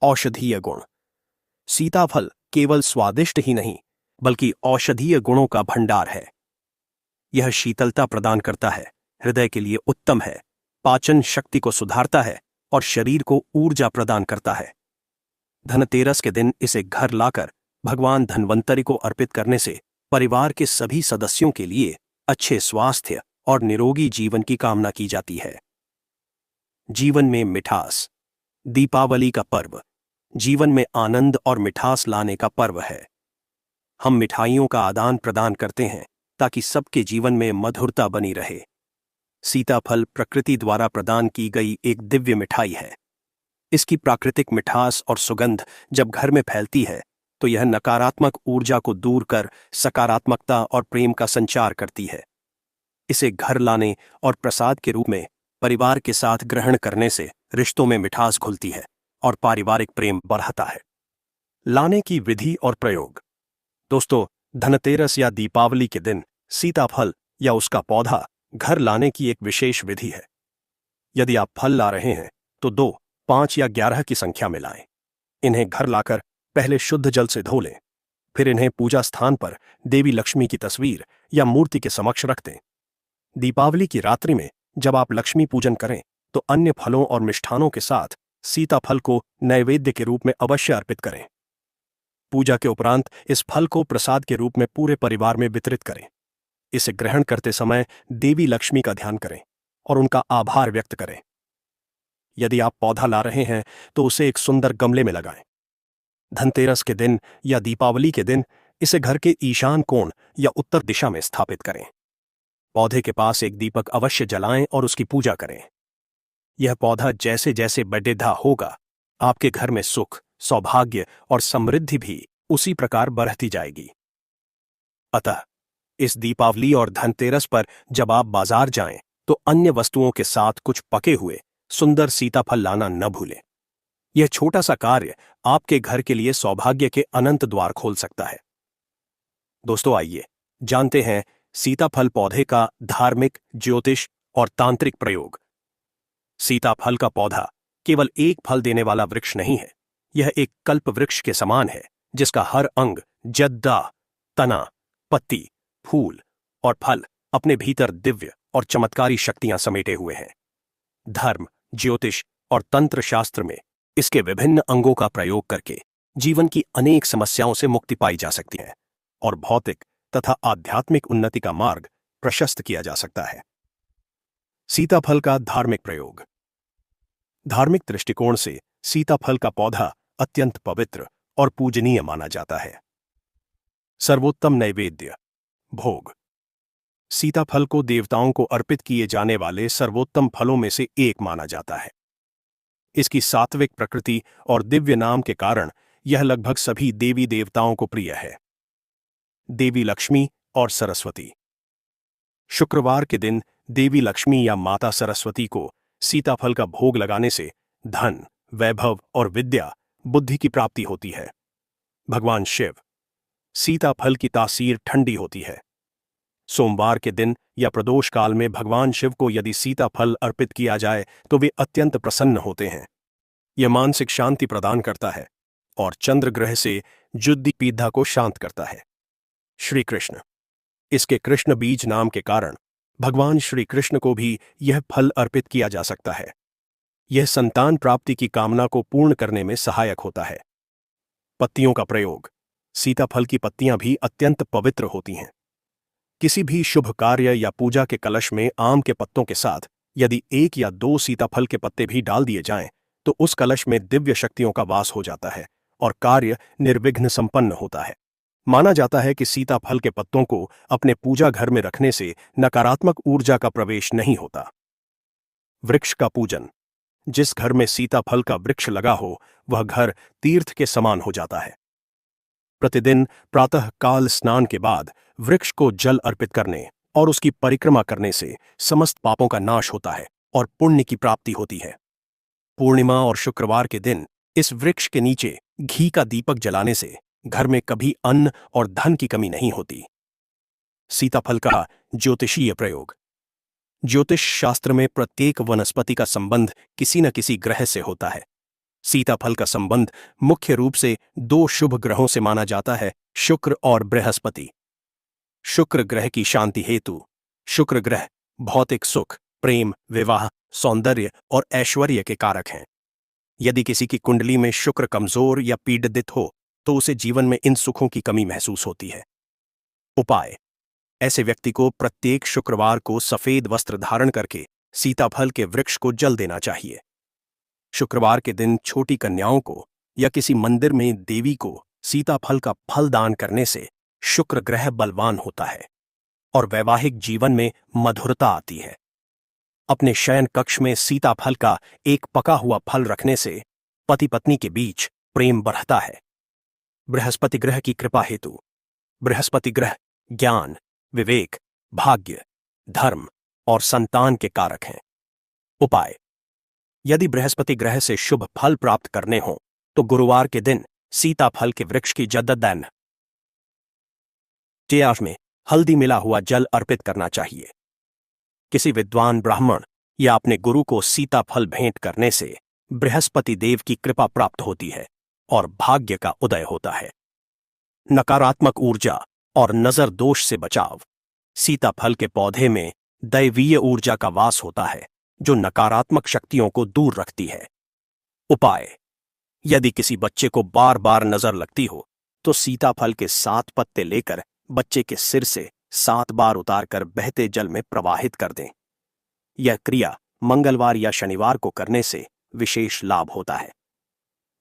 औषधीय गुण। सीताफल केवल स्वादिष्ट ही नहीं, बल्कि औषधीय गुणों का भंडार है। यह शीतलता प्रदान करता है, हृदय के लिए उत्तम है, पाचन शक्ति को सुधारता है और शरीर को ऊर्जा प्रदान करता है। धनतेरस के दिन इसे घर लाकर भगवान धन्वंतरि को अर्पित करने से परिवार के सभी सदस्यों के लिए अच्छे स्वास्थ्य और निरोगी जीवन की कामना की जाती है। जीवन में मिठास। दीपावली का पर्व जीवन में आनंद और मिठास लाने का पर्व है। हम मिठाइयों का आदान प्रदान करते हैं ताकि सबके जीवन में मधुरता बनी रहे। सीताफल प्रकृति द्वारा प्रदान की गई एक दिव्य मिठाई है। इसकी प्राकृतिक मिठास और सुगंध जब घर में फैलती है, तो यह नकारात्मक ऊर्जा को दूर कर सकारात्मकता और प्रेम का संचार करती है। इसे घर लाने और प्रसाद के रूप में परिवार के साथ ग्रहण करने से रिश्तों में मिठास घुलती है और पारिवारिक प्रेम बढ़ता है। लाने की विधि और प्रयोग। दोस्तों, धनतेरस या दीपावली के दिन सीताफल या उसका पौधा घर लाने की एक विशेष विधि है। यदि आप फल ला रहे हैं, तो 2, 5 या 11 की संख्या में लाएं। इन्हें घर लाकर पहले शुद्ध जल से धो लें। फिर इन्हें पूजा स्थान पर देवी लक्ष्मी की तस्वीर या मूर्ति के समक्ष रख दें। दीपावली की रात्रि में जब आप लक्ष्मी पूजन करें, तो अन्य फलों और मिष्ठानों के साथ सीताफल को नैवेद्य के रूप में अवश्य अर्पित करें। पूजा के उपरांत इस फल को प्रसाद के रूप में पूरे परिवार में वितरित करें। इसे ग्रहण करते समय देवी लक्ष्मी का ध्यान करें और उनका आभार व्यक्त करें। यदि आप पौधा ला रहे हैं, तो उसे एक सुंदर गमले में लगाएं। धनतेरस के दिन या दीपावली के दिन इसे घर के ईशान कोण या उत्तर दिशा में स्थापित करें। पौधे के पास एक दीपक अवश्य जलाएं और उसकी पूजा करें। यह पौधा जैसे जैसे बढ़ेगा होगा, आपके घर में सुख, सौभाग्य और समृद्धि भी उसी प्रकार बढ़ती जाएगी। अतः इस दीपावली और धनतेरस पर जब आप बाजार जाएं तो अन्य वस्तुओं के साथ कुछ पके हुए सुंदर सीताफल लाना न भूलें। यह छोटा सा कार्य आपके घर के लिए सौभाग्य के अनंत द्वार खोल सकता है। दोस्तों, आइए जानते हैं सीताफल पौधे का धार्मिक, ज्योतिष और तांत्रिक प्रयोग। सीताफल का पौधा केवल एक फल देने वाला वृक्ष नहीं है, यह एक कल्प वृक्ष के समान है जिसका हर अंग, जद्दा, तना, पत्ती, फूल और फल अपने भीतर दिव्य और चमत्कारी शक्तियां समेटे हुए हैं। धर्म, ज्योतिष और तंत्र शास्त्र में इसके विभिन्न अंगों का प्रयोग करके जीवन की अनेक समस्याओं से मुक्ति पाई जा सकती है और भौतिक तथा आध्यात्मिक उन्नति का मार्ग प्रशस्त किया जा सकता है। सीताफल का धार्मिक प्रयोग। धार्मिक दृष्टिकोण से सीताफल का पौधा अत्यंत पवित्र और पूजनीय माना जाता है। सर्वोत्तम नैवेद्य, भोग। सीताफल को देवताओं को अर्पित किए जाने वाले सर्वोत्तम फलों में से एक माना जाता है। इसकी सात्विक प्रकृति और दिव्य नाम के कारण यह लगभग सभी देवी देवताओं को प्रिय है। देवी लक्ष्मी और सरस्वती। शुक्रवार के दिन देवी लक्ष्मी या माता सरस्वती को सीताफल का भोग लगाने से धन, वैभव और विद्या, बुद्धि की प्राप्ति होती है। भगवान शिव। सीताफल की तासीर ठंडी होती है। सोमवार के दिन या प्रदोष काल में भगवान शिव को यदि सीताफल अर्पित किया जाए तो वे अत्यंत प्रसन्न होते हैं। यह मानसिक शांति प्रदान करता है और चंद्र ग्रह से जुद्दी पीड़ा को शांत करता है। श्री कृष्ण। इसके कृष्ण बीज नाम के कारण भगवान श्री कृष्ण को भी यह फल अर्पित किया जा सकता है। यह संतान प्राप्ति की कामना को पूर्ण करने में सहायक होता है। पत्तियों का प्रयोग। सीताफल की पत्तियां भी अत्यंत पवित्र होती हैं। किसी भी शुभ कार्य या पूजा के कलश में आम के पत्तों के साथ यदि 1 या 2 सीताफल के पत्ते भी डाल दिए जाएं, तो उस कलश में दिव्य शक्तियों का वास हो जाता है और कार्य निर्विघ्न संपन्न होता है। माना जाता है कि सीताफल के पत्तों को अपने पूजा घर में रखने से नकारात्मक ऊर्जा का प्रवेश नहीं होता। वृक्ष का पूजन। जिस घर में सीताफल का वृक्ष लगा हो वह घर तीर्थ के समान हो जाता है। प्रतिदिन प्रातः काल स्नान के बाद वृक्ष को जल अर्पित करने और उसकी परिक्रमा करने से समस्त पापों का नाश होता है और पुण्य की प्राप्ति होती है। पूर्णिमा और शुक्रवार के दिन इस वृक्ष के नीचे घी का दीपक जलाने से घर में कभी अन्न और धन की कमी नहीं होती। सीताफल का ज्योतिषीय प्रयोग। ज्योतिष शास्त्र में प्रत्येक वनस्पति का संबंध किसी न किसी ग्रह से होता है। सीताफल का संबंध मुख्य रूप से 2 शुभ ग्रहों से माना जाता है, शुक्र और बृहस्पति। शुक्र ग्रह की शांति हेतु। शुक्र ग्रह भौतिक सुख, प्रेम, विवाह, सौंदर्य और ऐश्वर्य के कारक हैं। यदि किसी की कुंडली में शुक्र कमजोर या पीड़ित हो तो उसे जीवन में इन सुखों की कमी महसूस होती है। उपाय। ऐसे व्यक्ति को प्रत्येक शुक्रवार को सफेद वस्त्र धारण करके सीताफल के वृक्ष को जल देना चाहिए। शुक्रवार के दिन छोटी कन्याओं को या किसी मंदिर में देवी को सीताफल का फल दान करने से शुक्र ग्रह बलवान होता है और वैवाहिक जीवन में मधुरता आती है। अपने शयन कक्ष में सीताफल का एक पका हुआ फल रखने से पति पत्नी के बीच प्रेम बढ़ता है। बृहस्पति ग्रह की कृपा हेतु। बृहस्पति ग्रह ज्ञान, विवेक, भाग्य, धर्म और संतान के कारक हैं। उपाय। यदि बृहस्पति ग्रह से शुभ फल प्राप्त करने हो तो गुरुवार के दिन सीताफल के वृक्ष की जद्दन में हल्दी मिला हुआ जल अर्पित करना चाहिए। किसी विद्वान ब्राह्मण या अपने गुरु को सीताफल भेंट करने से बृहस्पति देव की कृपा प्राप्त होती है और भाग्य का उदय होता है। नकारात्मक ऊर्जा और नजर दोष से बचाव। सीताफल के पौधे में दैवीय ऊर्जा का वास होता है जो नकारात्मक शक्तियों को दूर रखती है। उपाय। यदि किसी बच्चे को बार बार नजर लगती हो तो सीताफल के 7 पत्ते लेकर बच्चे के सिर से 7 बार उतारकर बहते जल में प्रवाहित कर दें। यह क्रिया मंगलवार या शनिवार को करने से विशेष लाभ होता है।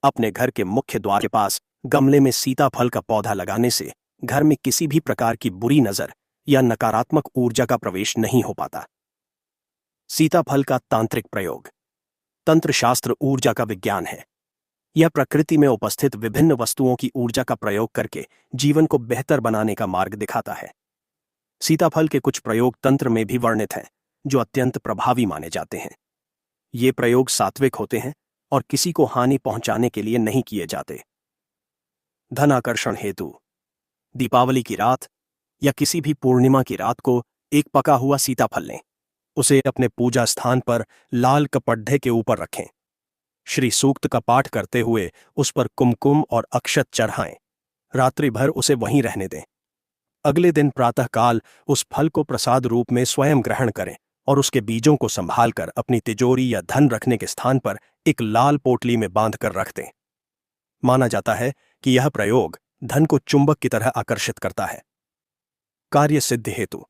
अपने घर के मुख्य द्वार के पास गमले में सीताफल का पौधा लगाने से घर में किसी भी प्रकार की बुरी नजर या नकारात्मक ऊर्जा का प्रवेश नहीं हो पाता। सीताफल का तांत्रिक प्रयोग। तंत्र शास्त्र ऊर्जा का विज्ञान है। यह प्रकृति में उपस्थित विभिन्न वस्तुओं की ऊर्जा का प्रयोग करके जीवन को बेहतर बनाने का मार्ग दिखाता है। सीताफल के कुछ प्रयोग तंत्र में भी वर्णित हैं, जो अत्यंत प्रभावी माने जाते हैं। ये प्रयोग सात्विक होते हैं और किसी को हानि पहुंचाने के लिए नहीं किए जाते। धन आकर्षण हेतु दीपावली की रात या किसी भी पूर्णिमा की रात को एक पका हुआ सीताफल लें। उसे अपने पूजा स्थान पर लाल कपड़े के ऊपर रखें। श्री सूक्त का पाठ करते हुए उस पर कुमकुम और अक्षत चढ़ाएं। रात्रि भर उसे वहीं रहने दें। अगले दिन प्रातःकाल उस फल को प्रसाद रूप में स्वयं ग्रहण करें और उसके बीजों को संभालकर अपनी तिजोरी या धन रखने के स्थान पर एक लाल पोटली में बांधकर रख दें। माना जाता है कि यह प्रयोग धन को चुंबक की तरह आकर्षित करता है। कार्य सिद्धि हेतु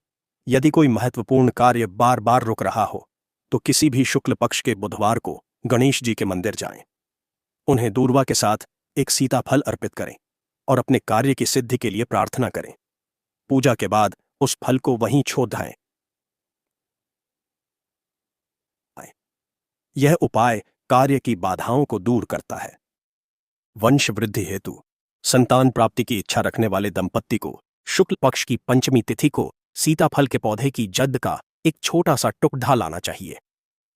यदि कोई महत्वपूर्ण कार्य बार बार रुक रहा हो तो किसी भी शुक्ल पक्ष के बुधवार को गणेश जी के मंदिर जाएं। उन्हें दूर्वा के साथ एक सीताफल अर्पित करें और अपने कार्य की सिद्धि के लिए प्रार्थना करें। पूजा के बाद उस फल को वहीं छोड़ दें। यह उपाय कार्य की बाधाओं को दूर करता है। वंश वृद्धि हेतु संतान प्राप्ति की इच्छा रखने वाले दंपत्ति को शुक्ल पक्ष की पंचमी तिथि को सीताफल के पौधे की जड़ का एक छोटा सा टुकड़ा लाना चाहिए।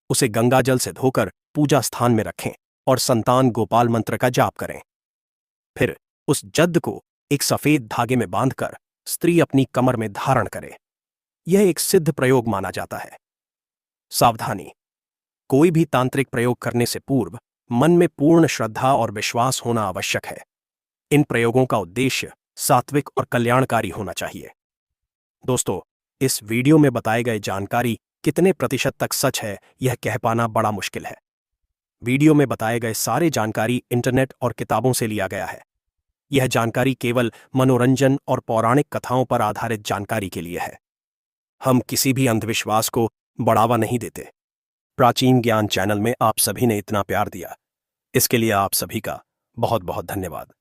उसे गंगाजल से धोकर पूजा स्थान में रखें और संतान गोपाल मंत्र का जाप करें। फिर उस जद्द को एक सफेद धागे में बांधकर स्त्री अपनी कमर में धारण करे। यह एक सिद्ध प्रयोग माना जाता है। सावधानी, कोई भी तांत्रिक प्रयोग करने से पूर्व मन में पूर्ण श्रद्धा और विश्वास होना आवश्यक है। इन प्रयोगों का उद्देश्य सात्विक और कल्याणकारी होना चाहिए। दोस्तों, इस वीडियो में बताए गए जानकारी कितने प्रतिशत तक सच है यह कह पाना बड़ा मुश्किल है। वीडियो में बताए गए सारे जानकारी इंटरनेट और किताबों से लिया गया है। यह जानकारी केवल मनोरंजन और पौराणिक कथाओं पर आधारित जानकारी के लिए है। हम किसी भी अंधविश्वास को बढ़ावा नहीं देते। प्राचीन ज्ञान चैनल में आप सभी ने इतना प्यार दिया, इसके लिए आप सभी का बहुत बहुत धन्यवाद।